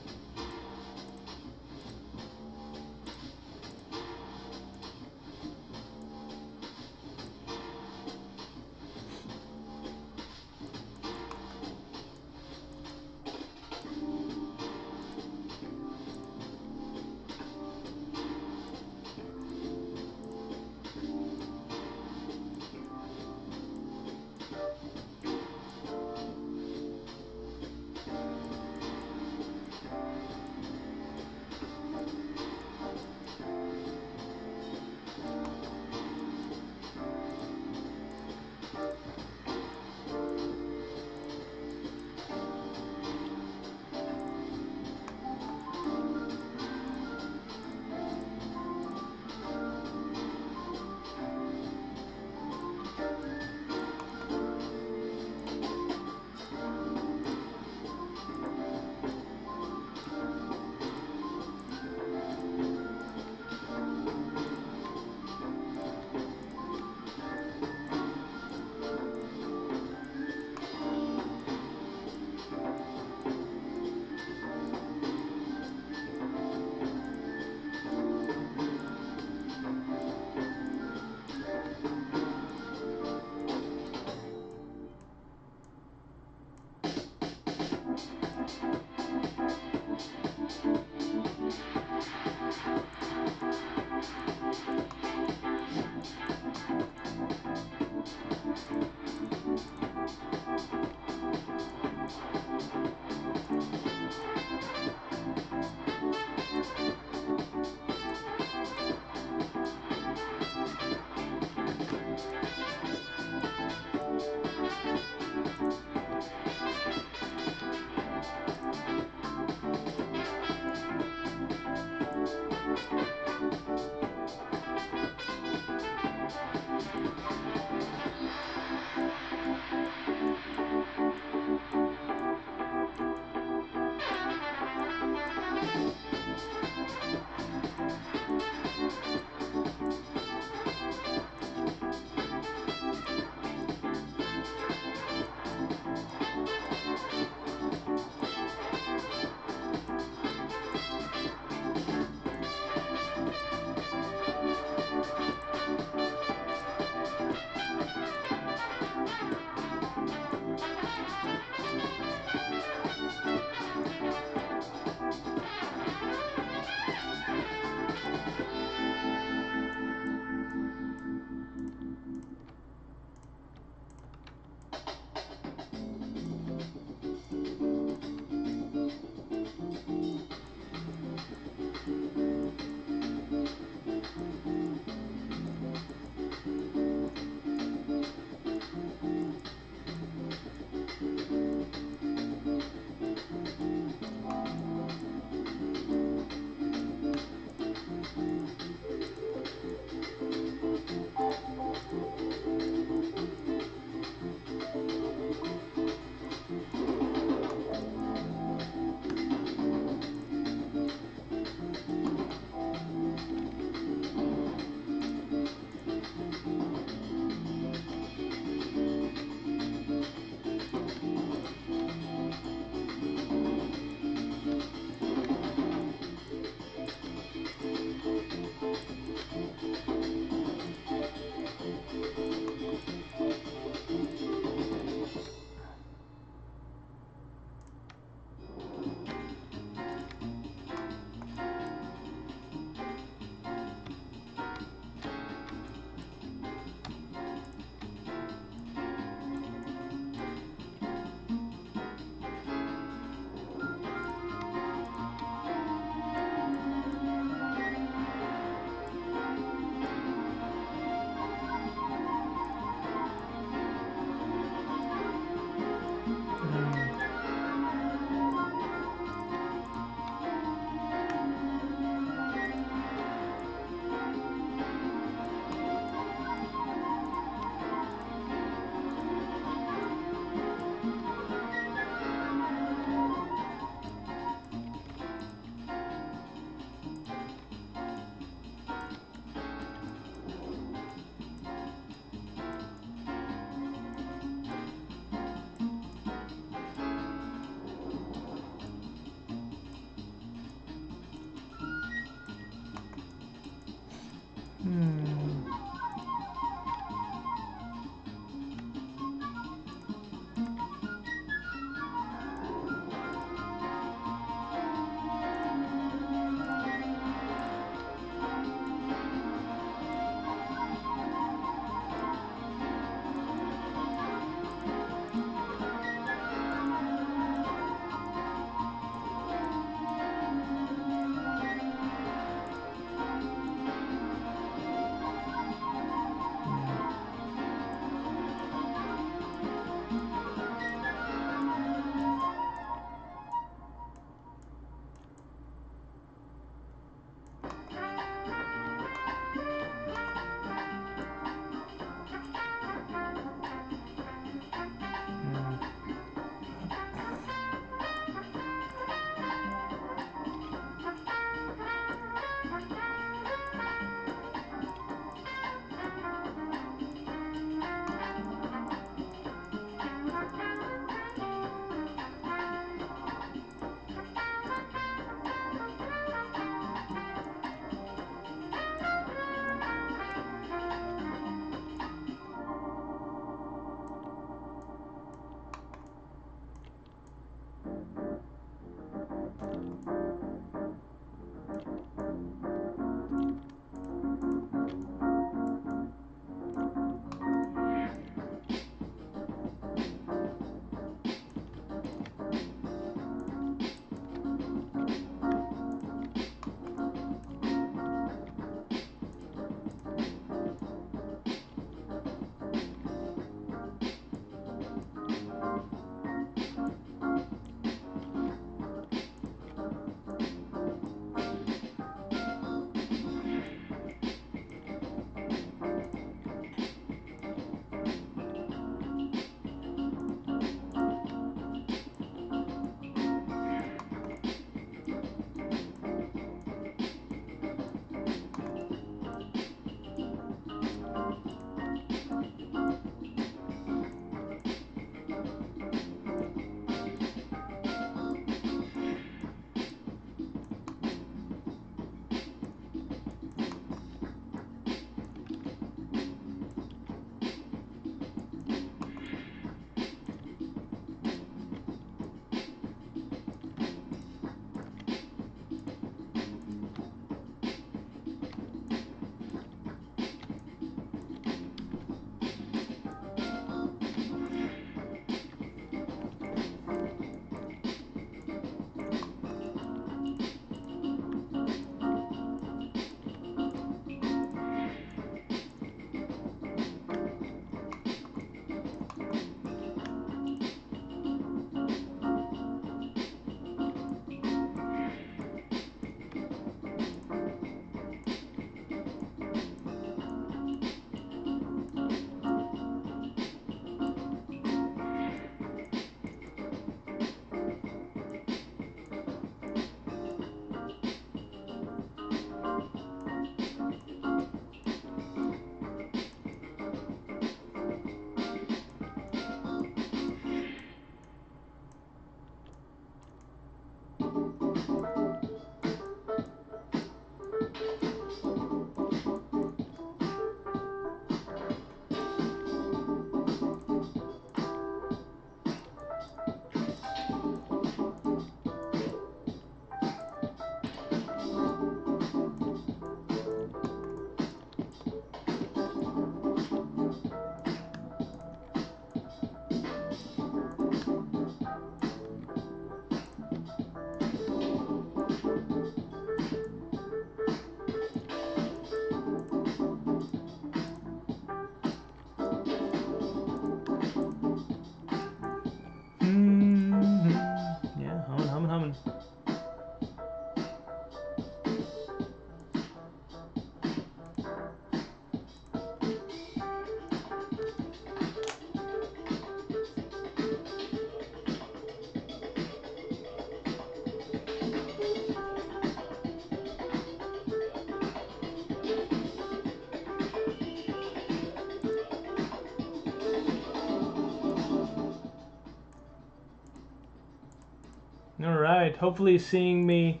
Speaker 1: Alright, hopefully seeing me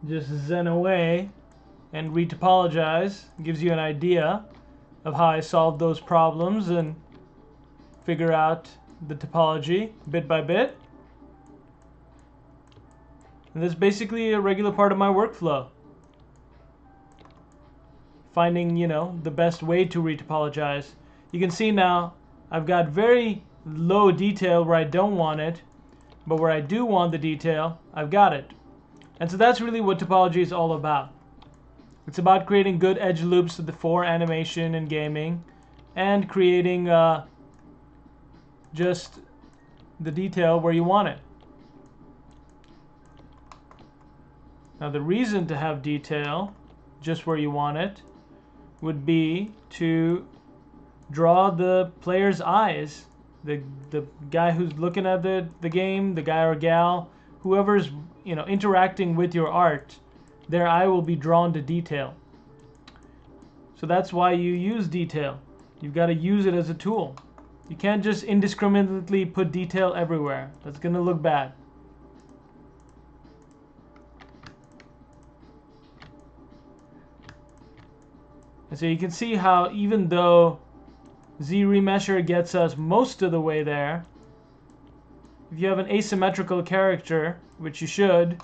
Speaker 1: just zen away and retopologize gives you an idea of how I solve those problems and figure out the topology bit by bit. And that's basically a regular part of my workflow. Finding, you know, the best way to retopologize. You can see now I've got very low detail where I don't want it, but where I do want the detail, I've got it. And so that's really what topology is all about. It's about creating good edge loops for animation and gaming, and creating just the detail where you want it. Now the reason to have detail just where you want it would be to draw the player's eyes, the guy who's looking at the game, the guy or gal, whoever's, you know, interacting with your art, their eye will be drawn to detail. So that's why you use detail. You've got to use it as a tool. You can't just indiscriminately put detail everywhere. That's going to look bad. And so you can see how even though ZRemesher gets us most of the way there, if you have an asymmetrical character, which you should,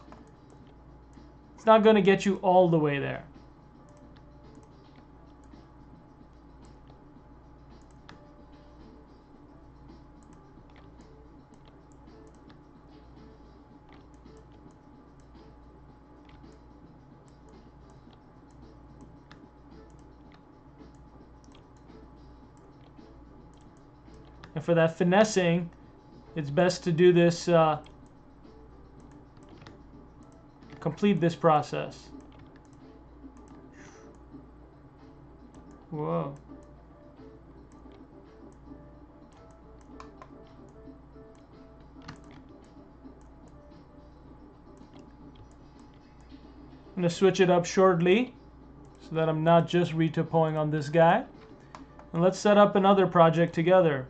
Speaker 1: it's not going to get you all the way there. And for that finessing, it's best to do this, complete this process. Whoa. I'm going to switch it up shortly so that I'm not just retopoing on this guy. And let's set up another project together.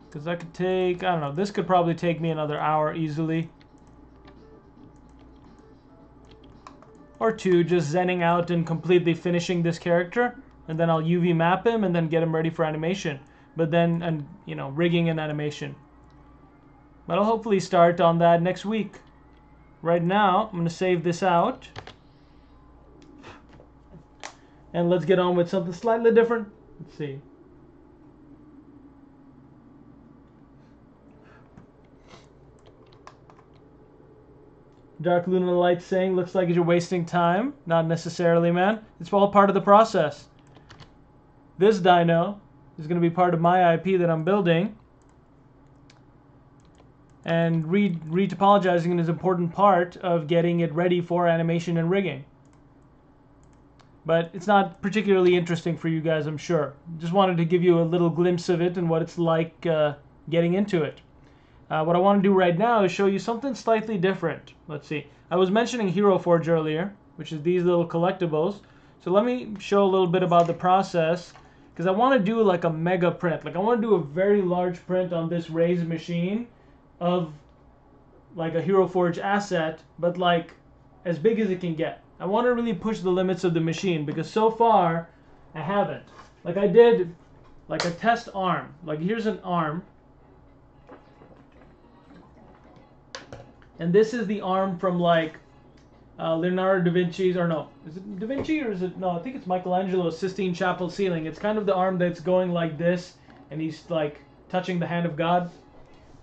Speaker 1: Because that could take, I don't know, this could probably take me another hour easily. Or two, just zenning out and completely finishing this character. And then I'll UV map him and then get him ready for animation. But then, and you know, rigging and animation. But I'll hopefully start on that next week. Right now, I'm going to save this out. And let's get on with something slightly different. Let's see. Dark Lunar Light saying, looks like you're wasting time. Not necessarily, man. It's all part of the process. This dino is going to be part of my IP that I'm building. And retopologizing is an important part of getting it ready for animation and rigging. But it's not particularly interesting for you guys, I'm sure. Just wanted to give you a little glimpse of it and what it's like getting into it. What I want to do right now is show you something slightly different. Let's see. I was mentioning Hero Forge earlier, which is these little collectibles. So let me show a little bit about the process, because I want to do like a mega print. Like I want to do a very large print on this raised machine of like a Hero Forge asset, but like as big as it can get. I want to really push the limits of the machine, because so far I haven't. Like I did like a test arm. Like here's an arm. And this is the arm from like Leonardo da Vinci's, or no, is it Da Vinci or is it, no, I think it's Michelangelo's Sistine Chapel ceiling. It's kind of the arm that's going like this, and he's like touching the hand of God.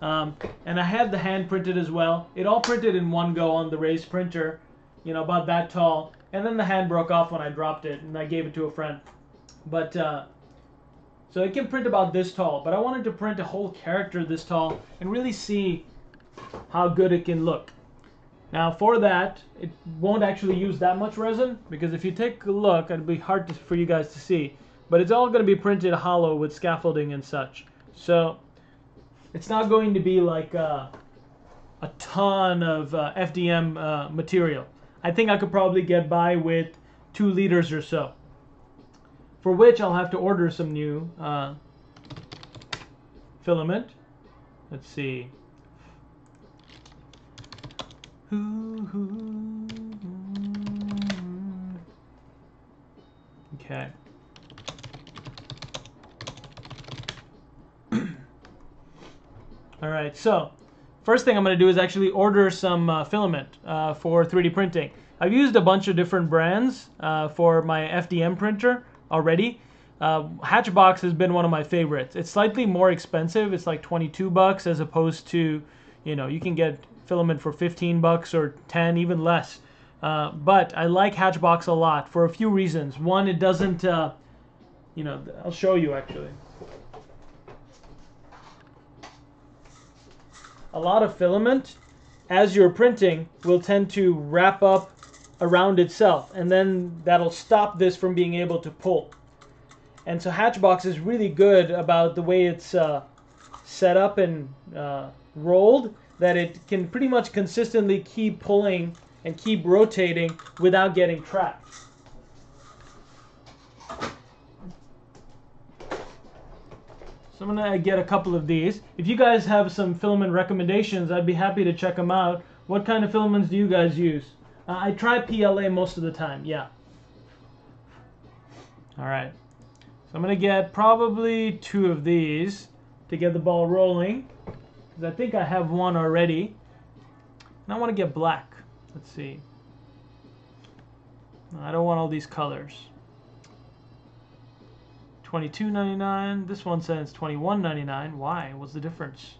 Speaker 1: And I had the hand printed as well. It all printed in one go on the raised printer, you know, about that tall. And then the hand broke off when I dropped it, and I gave it to a friend. But, so it can print about this tall, but I wanted to print a whole character this tall and really see how good it can look. Now for that, it won't actually use that much resin, because if you take a look, it'd be hard for you guys to see, but it's all going to be printed hollow with scaffolding and such. So it's not going to be like a ton of FDM material. I think I could probably get by with 2 liters or so, for which I'll have to order some new filament. Let's see. Okay. All right, so first thing I'm going to do is actually order some filament for 3D printing. I've used a bunch of different brands for my FDM printer already. Hatchbox has been one of my favorites. It's slightly more expensive. It's like 22 bucks as opposed to, you know, you can get filament for 15 bucks or 10, even less. But I like Hatchbox a lot for a few reasons. One, it doesn't, you know, I'll show you actually. A lot of filament, as you're printing, will tend to wrap up around itself, and then that'll stop this from being able to pull. And so Hatchbox is really good about the way it's set up and rolled, that it can pretty much consistently keep pulling and keep rotating without getting trapped. So I'm going to get a couple of these. If you guys have some filament recommendations, I'd be happy to check them out. What kind of filaments do you guys use? I try PLA most of the time, yeah. All right. So I'm going to get probably 2 of these to get the ball rolling, because I think I have one already. And I want to get black. Let's see. I don't want all these colors. $22.99. This one says $21.99. Why? What's the difference?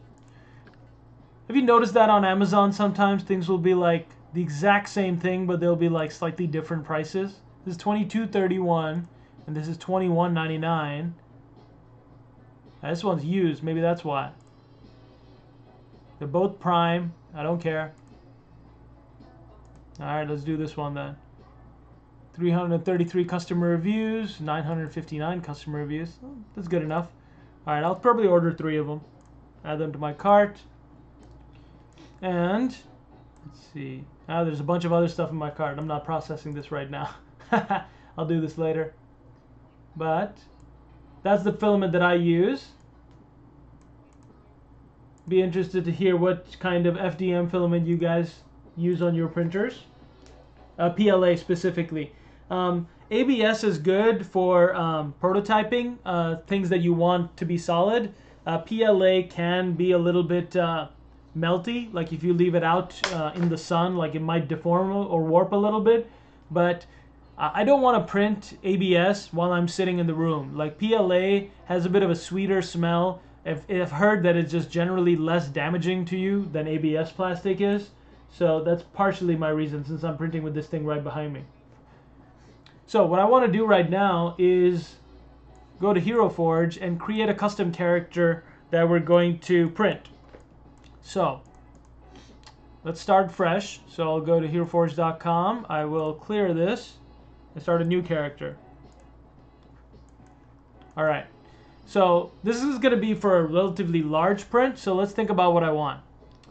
Speaker 1: Have you noticed that on Amazon sometimes things will be like the exact same thing, but they'll be like slightly different prices? This is $22.31 and this is $21.99. This one's used. Maybe that's why. They're both prime. I don't care. Alright, let's do this one then. 333 customer reviews, 959 customer reviews. Oh, that's good enough. Alright, I'll probably order 3 of them. Add them to my cart. And, let's see. There's a bunch of other stuff in my cart. I'm not processing this right now. I'll do this later. But, that's the filament that I use. Be interested to hear what kind of FDM filament you guys use on your printers. PLA specifically. ABS is good for prototyping, things that you want to be solid. PLA can be a little bit melty, like if you leave it out in the sun, like it might deform or warp a little bit. But I don't want to print ABS while I'm sitting in the room. Like PLA has a bit of a sweeter smell. I've heard that it's just generally less damaging to you than ABS plastic is. So that's partially my reason, since I'm printing with this thing right behind me. So what I want to do right now is go to Hero Forge and create a custom character that we're going to print. So let's start fresh. So I'll go to heroforge.com. I will clear this and start a new character. All right. So this is going to be for a relatively large print. So let's think about what I want.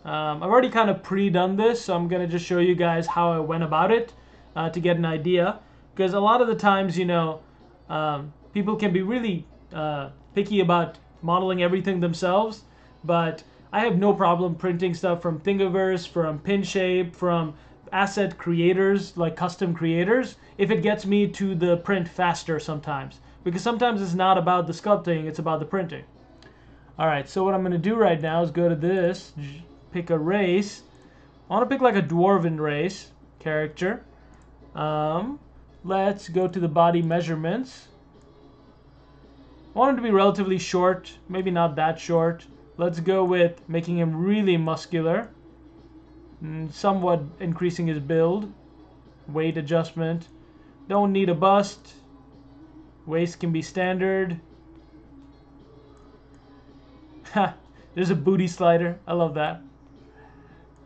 Speaker 1: I've already kind of pre-done this, so I'm going to just show you guys how I went about it to get an idea. Because a lot of the times, you know, people can be really picky about modeling everything themselves, but I have no problem printing stuff from Thingiverse, from PinShape, from asset creators, like custom creators, if it gets me to the print faster sometimes. Because sometimes it's not about the sculpting, it's about the printing. Alright, so what I'm going to do right now is go to this, pick a race. I want to pick like a dwarven race character. Let's go to the body measurements. I want him to be relatively short, maybe not that short. Let's go with making him really muscular, somewhat increasing his build. Weight adjustment. Don't need a bust. Waist can be standard. Ha! There's a booty slider. I love that.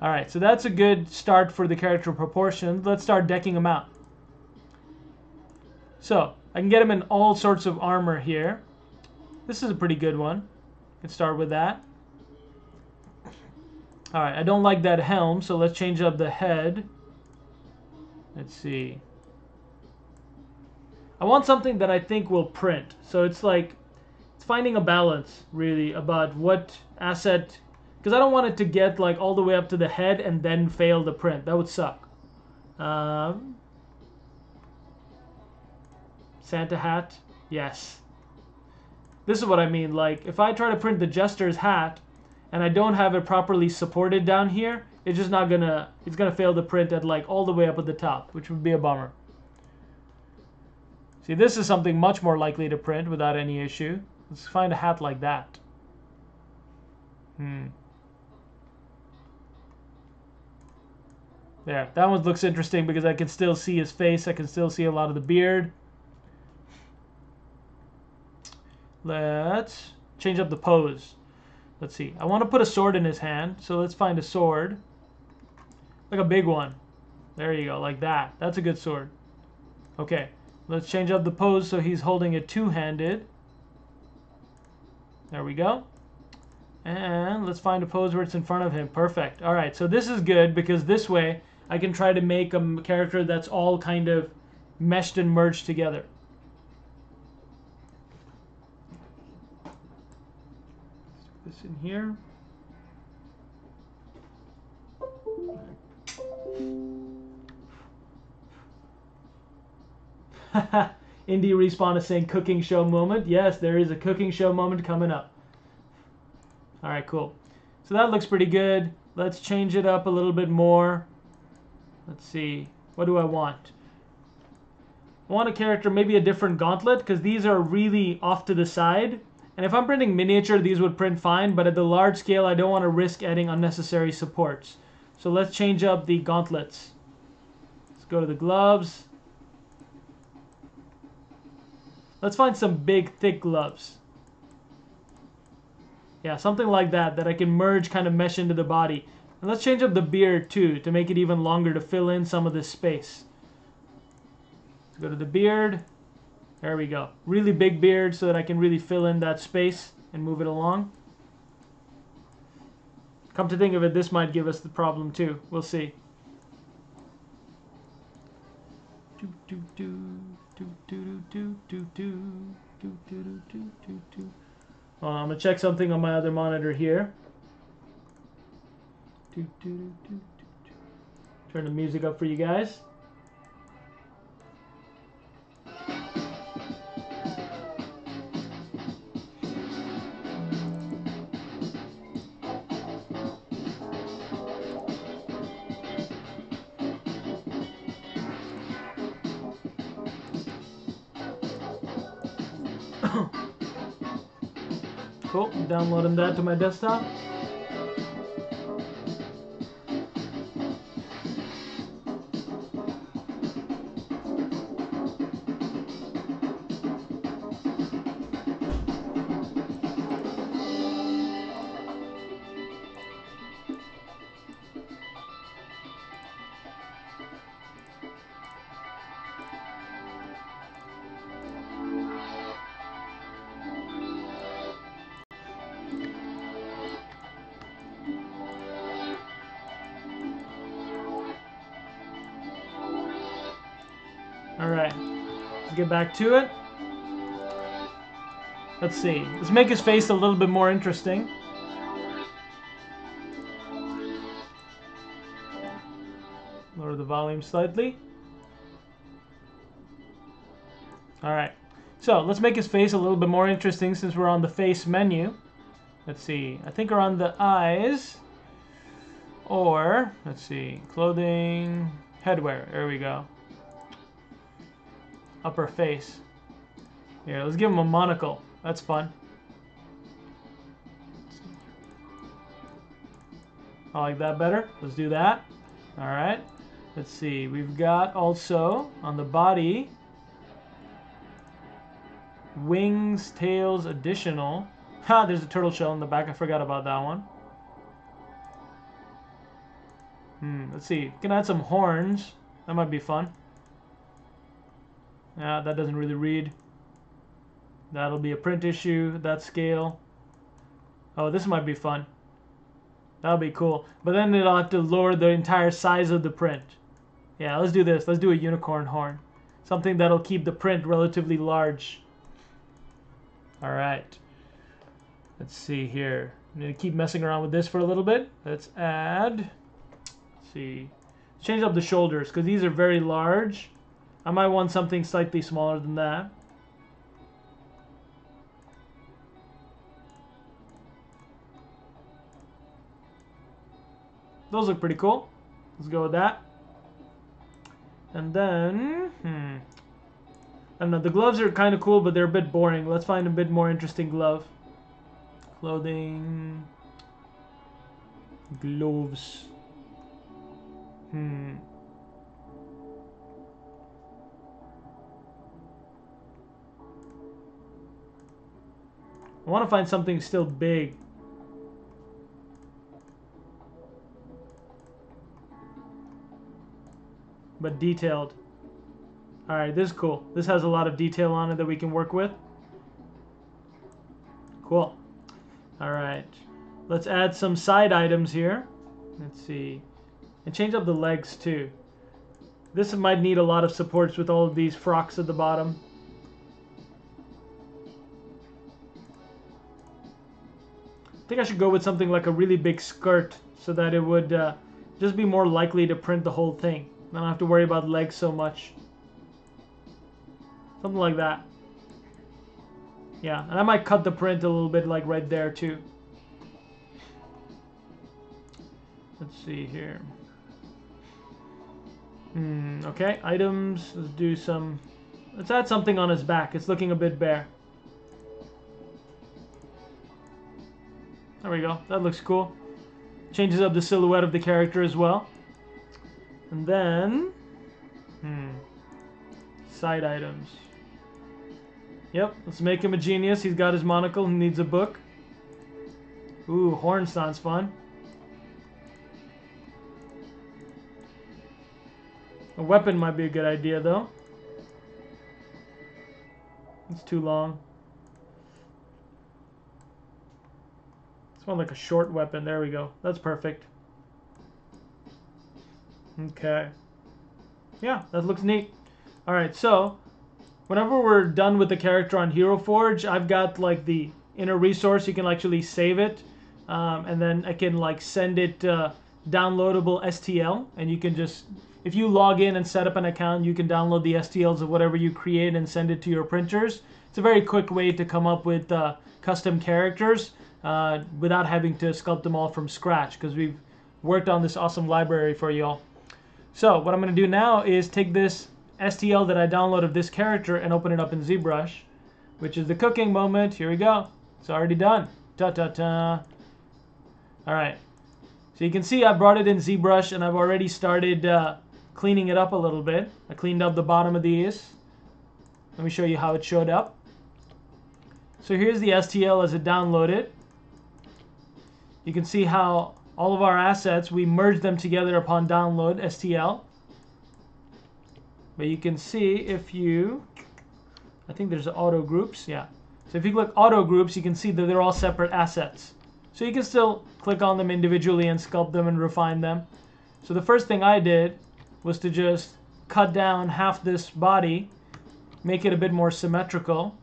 Speaker 1: Alright, so that's a good start for the character proportions. Let's start decking him out. So, I can get him in all sorts of armor here. This is a pretty good one. Let's start with that. Alright, I don't like that helm, so let's change up the head. Let's see. I want something that I think will print. So it's like,
Speaker 3: it's finding a balance really about what asset, because I don't want it to get like all the way up to the head and then fail the print. That would suck. Santa hat, yes. This is what I mean, like if I try to print the Jester's hat and I don't have it properly supported down here, it's just not gonna, it's gonna fail the print at like all the way up at the top, which would be a bummer. See, this is something much more likely to print without any issue. Let's find a hat like that. There, that one looks interesting because I can still see his face. I can still see a lot of the beard. Let's change up the pose. Let's see. I want to put a sword in his hand, so let's find a sword. Like a big one. There you go, like that. That's a good sword. Okay, let's change up the pose so he's holding it two-handed. There we go. And let's find a pose where it's in front of him. Perfect. All right, so this is good because this way I can try to make a character that's all kind of meshed and merged together. This in here. Indie Respawn is saying cooking show moment. Yes, there is a cooking show moment coming up. Alright, cool. So that looks pretty good. Let's change it up a little bit more. Let's see. What do I want? I want a character, maybe a different gauntlet, because these are really off to the side. And if I'm printing miniature, these would print fine, but at the large scale, I don't want to risk adding unnecessary supports. So let's change up the gauntlets. Let's go to the gloves. Let's find some big, thick gloves. Yeah, something like that, that I can merge, kind of mesh into the body. And let's change up the beard, too, to make it even longer to fill in some of this space. Let's go to the beard. There we go. Really big beard so that I can really fill in that space and move it along. Come to think of it, this might give us the problem too. We'll see. I'm going to check something on my other monitor here. Turn the music up for you guys. Cool, downloading that to my desktop. Alright, let's get back to it. Let's see. Let's make his face a little bit more interesting. Lower the volume slightly. Alright, so let's make his face a little bit more interesting since we're on the face menu. Let's see. I think we're on the eyes. Or, let's see, clothing, headwear. There we go. Upper face. Here, let's give him a monocle. That's fun. I like that better. Let's do that. Alright. Let's see. We've got also on the body wings, tails, additional. Ha! There's a turtle shell in the back. I forgot about that one. Let's see. We can add some horns. That might be fun. Yeah, that doesn't really read. That'll be a print issue, that scale. Oh, this might be fun. That'll be cool. But then it'll have to lower the entire size of the print. Yeah, let's do this. Let's do a unicorn horn. Something that'll keep the print relatively large. Alright. Let's see here. I need to keep messing around with this for a little bit. Let's add, let's see, change up the shoulders because these are very large. I might want something slightly smaller than that. Those look pretty cool. Let's go with that. And then, I don't know, the gloves are kind of cool, but they're a bit boring. Let's find a bit more interesting glove. Clothing. Gloves. I want to find something still big. But detailed. Alright, this is cool. This has a lot of detail on it that we can work with. Cool. Alright. Let's add some side items here. Let's see. And change up the legs too. This might need a lot of supports with all of these frocks at the bottom. I think I should go with something like a really big skirt so that it would just be more likely to print the whole thing. I don't have to worry about legs so much. Something like that. Yeah, and I might cut the print a little bit like right there too. Let's see here. Okay, items. Let's do some... Let's add something on his back. It's looking a bit bare. There we go. That looks cool. Changes up the silhouette of the character as well. And then... side items. Yep, let's make him a genius. He's got his monocle. He needs a book. Ooh, horn sounds fun. A weapon might be a good idea, though. It's too long. It's more like a short weapon. There we go. That's perfect. Okay. Yeah, that looks neat. Alright, so whenever we're done with the character on Hero Forge, I've got like the inner resource. You can actually save it. And then I can like send it downloadable STL. And you can just... If you log in and set up an account, you can download the STLs of whatever you create and send it to your printers. It's a very quick way to come up with custom characters without having to sculpt them all from scratch, because we've worked on this awesome library for y'all. So what I'm going to do now is take this STL that I downloaded of this character and open it up in ZBrush, which is the cooking moment. Here we go. It's already done. Ta-ta-ta. All right. So you can see I brought it in ZBrush and I've already started cleaning it up a little bit. I cleaned up the bottom of these. Let me show you how it showed up. So here's the STL as it downloaded. You can see how all of our assets, we merged them together upon download STL. But you can see if you, I think there's auto groups, yeah. So if you click auto groups, you can see that they're all separate assets. So you can still click on them individually and sculpt them and refine them. So the first thing I did was to just cut down half this body, make it a bit more symmetrical,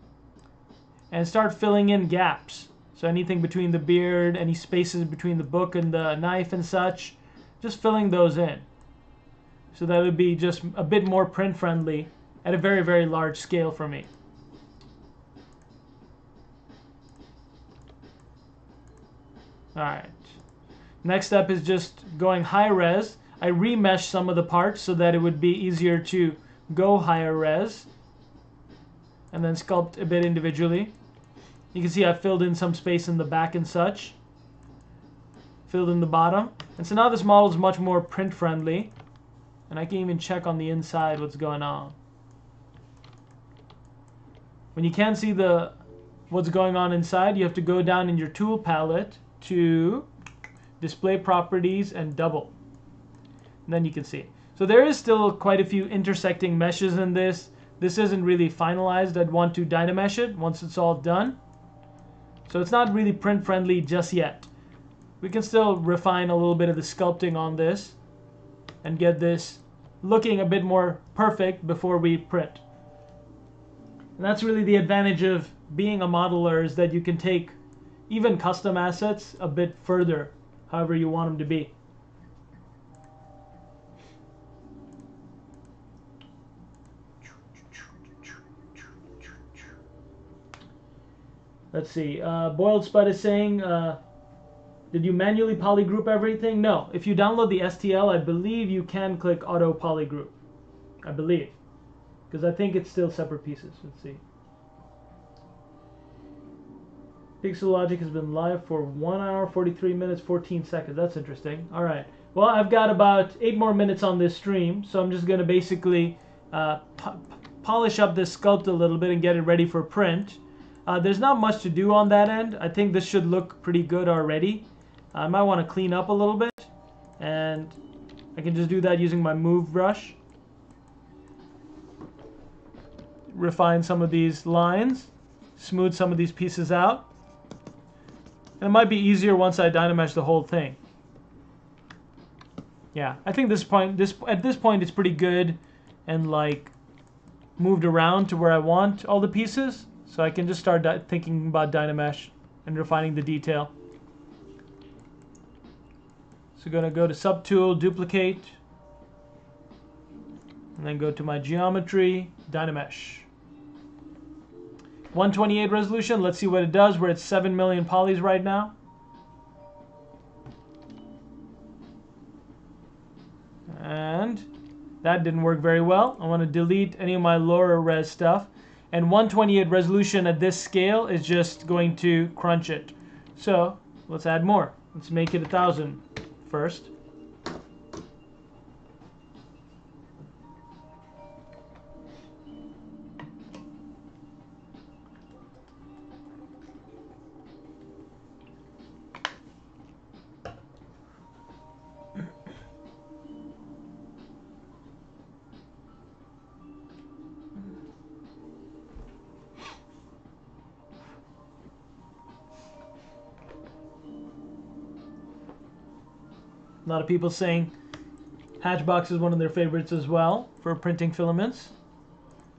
Speaker 3: and start filling in gaps. So anything between the beard, any spaces between the book and the knife and such, just filling those in. So that would be just a bit more print friendly at a very, very large scale for me. Alright. Next step is just going high res. I remeshed some of the parts so that it would be easier to go higher res. And then sculpt a bit individually. You can see I filled in some space in the back and such. Filled in the bottom. And so now this model is much more print friendly. And I can even check on the inside what's going on. When you can't see what's going on inside, you have to go down in your tool palette to display properties and double. And then you can see. So there is still quite a few intersecting meshes in this. This isn't really finalized. I'd want to dynamesh it once it's all done. So it's not really print friendly just yet. We can still refine a little bit of the sculpting on this and get this looking a bit more perfect before we print. And that's really the advantage of being a modeler, is that you can take even custom assets a bit further, however you want them to be. Let's see. Boiled Spud is saying, did you manually polygroup everything? No. If you download the STL, I believe you can click Auto Polygroup. I believe. Because I think it's still separate pieces. Let's see. Pixel Logic has been live for 1 hour, 43 minutes, 14 seconds. That's interesting. All right. Well, I've got about 8 more minutes on this stream, so I'm just going to basically polish up this sculpt a little bit and get it ready for print. There's not much to do on that end. I think this should look pretty good already. I might want to clean up a little bit, and I can just do that using my Move brush. Refine some of these lines, smooth some of these pieces out. And it might be easier once I Dynamesh the whole thing. Yeah, I think at this point it's pretty good and like moved around to where I want all the pieces. So I can just start thinking about Dynamesh and refining the detail. So going to go to Subtool, Duplicate, and then go to my Geometry, Dynamesh. 128 resolution, let's see what it does. We're at 7 million polys right now. And that didn't work very well. I want to delete any of my lower res stuff. And 128 resolution at this scale is just going to crunch it. So let's add more. Let's make it 1000 first. A lot of people saying Hatchbox is one of their favorites as well for printing filaments.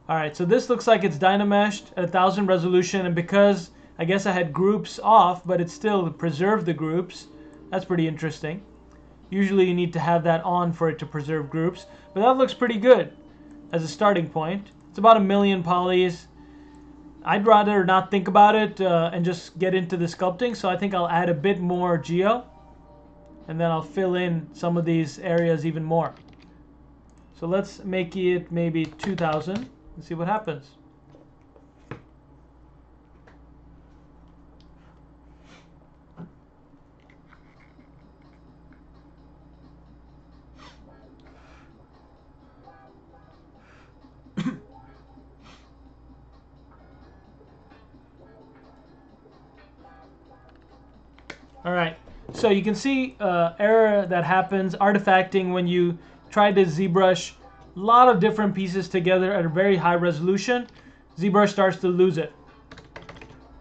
Speaker 3: Alright, so this looks like it's Dynameshed at 1000 resolution, and because I guess I had groups off, but it still preserved the groups, that's pretty interesting. Usually you need to have that on for it to preserve groups, but that looks pretty good as a starting point. It's about 1 million polys. I'd rather not think about it and just get into the sculpting, so I think I'll add a bit more geo. And then I'll fill in some of these areas even more. So let's make it maybe 2000 and see what happens. All right. So you can see error that happens, artifacting when you try to ZBrush a lot of different pieces together at a very high resolution. ZBrush starts to lose it.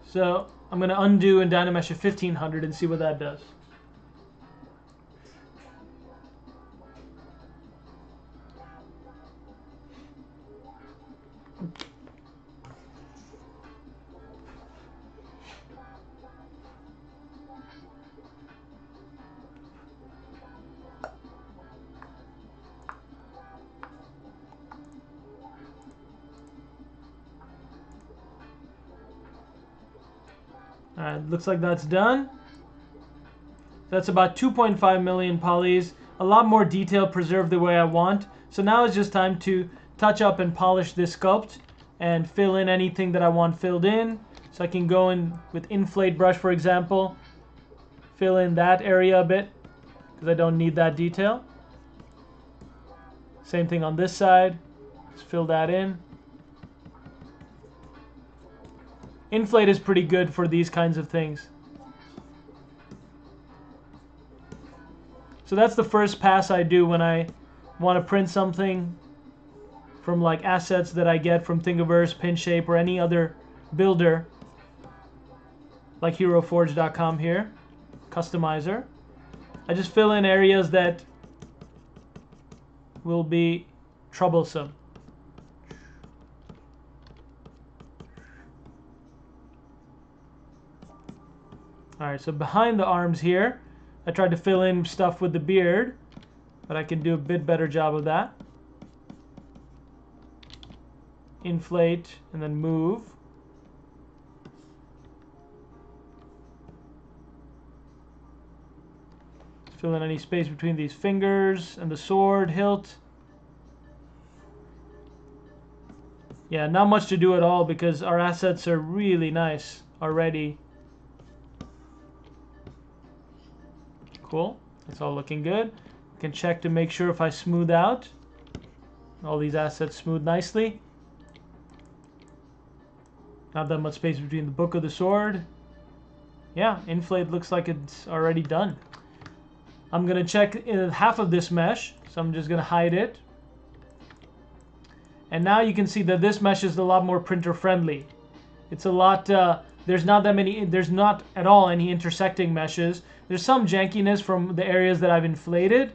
Speaker 3: So I'm going to undo and Dynamesh at 1500 and see what that does. Alright, looks like that's done. That's about 2.5 million polys. A lot more detail preserved the way I want. So now it's just time to touch up and polish this sculpt and fill in anything that I want filled in. So I can go in with Inflate brush, for example, fill in that area a bit because I don't need that detail. Same thing on this side. Just fill that in. Inflate is pretty good for these kinds of things. So that's the first pass I do when I want to print something from like assets that I get from Thingiverse, Pinshape, or any other builder like HeroForge.com here, customizer. I just fill in areas that will be troublesome. Alright, so behind the arms here, I tried to fill in stuff with the beard, but I can do a bit better job of that. Inflate and then move. Fill in any space between these fingers and the sword hilt. Yeah, not much to do at all because our assets are really nice already. Cool. That's all looking good. I can check to make sure if I smooth out. All these assets smooth nicely. Not that much space between the book of the sword. Yeah, inflate looks like it's already done. I'm going to check half of this mesh, so I'm just going to hide it. And now you can see that this mesh is a lot more printer friendly. It's a lot, there's not at all any intersecting meshes. There's some jankiness from the areas that I've inflated.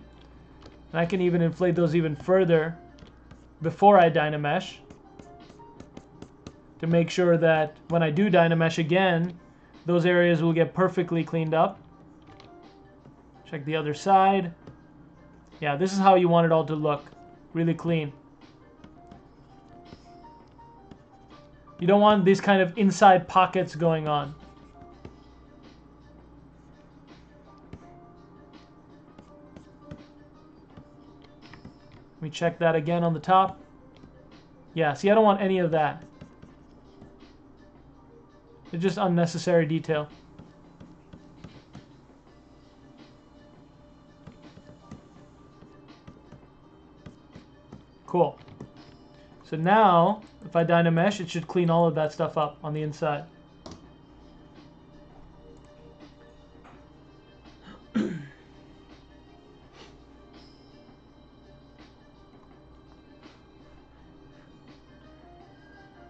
Speaker 3: And I can even inflate those even further before I Dynamesh, to make sure that when I do Dynamesh again, those areas will get perfectly cleaned up. Check the other side. Yeah, this is how you want it all to look. Really clean. You don't want these kind of inside pockets going on. Let me check that again on the top. Yeah, see, I don't want any of that. It's just unnecessary detail. Cool. So now, if I Dynamesh, it should clean all of that stuff up on the inside.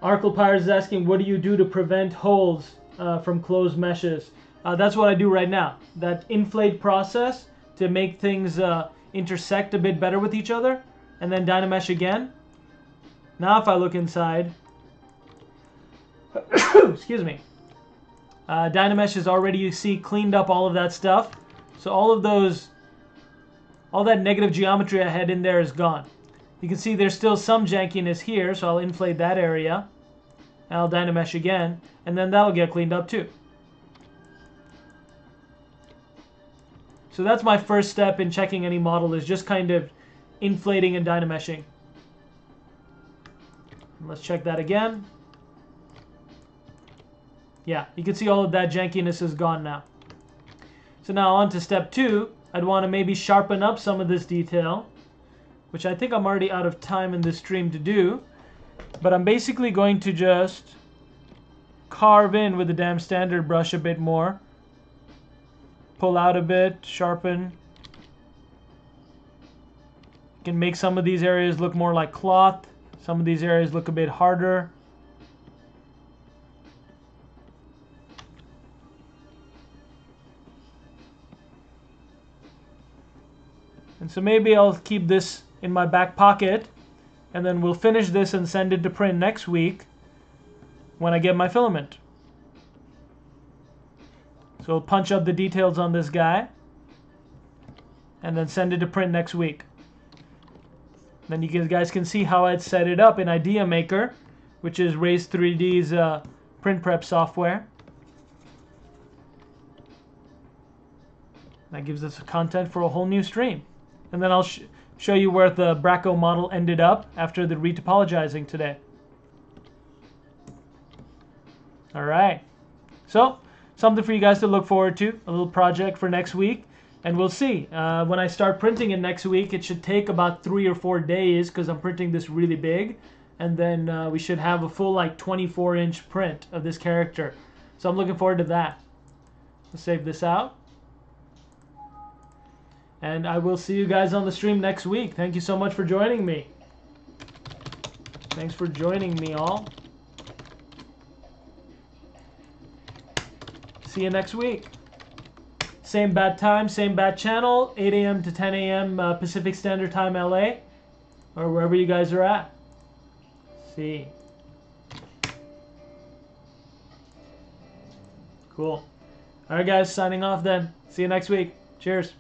Speaker 3: Arclepires is asking, what do you do to prevent holes from closed meshes? That's what I do right now. That inflate process to make things intersect a bit better with each other, and then Dynamesh again. Now if I look inside, excuse me, Dynamesh has already, you see, cleaned up all of that stuff. So all that negative geometry I had in there is gone. You can see there's still some jankiness here, so I'll inflate that area. And I'll Dynamesh again, and then that'll get cleaned up too. So that's my first step in checking any model, is just kind of inflating and Dynameshing. Let's check that again. Yeah, you can see all of that jankiness is gone now. So now on to step 2. I'd want to maybe sharpen up some of this detail, which I think I'm already out of time in this stream to do. But I'm basically going to just carve in with the damn standard brush a bit more. Pull out a bit, sharpen. You can make some of these areas look more like cloth. Some of these areas look a bit harder. And so maybe I'll keep this in my back pocket, and then we'll finish this and send it to print next week when I get my filament. So we'll punch up the details on this guy and then send it to print next week. Then you guys can see how I'd set it up in Idea Maker, which is Raise 3D's print prep software. That gives us content for a whole new stream. And then I'll show you where the Braco model ended up after the retopologizing today. Alright, so something for you guys to look forward to, a little project for next week. And we'll see. When I start printing it next week, it should take about 3 or 4 days because I'm printing this really big. And then we should have a full like 24-inch print of this character. So I'm looking forward to that. Let's save this out. And I will see you guys on the stream next week. Thank you so much for joining me. Thanks for joining me all. See you next week. Same bad time, same bad channel, 8 a.m. to 10 a.m. Pacific Standard Time, LA, or wherever you guys are at. See. Cool. All right, guys, signing off then. See you next week. Cheers.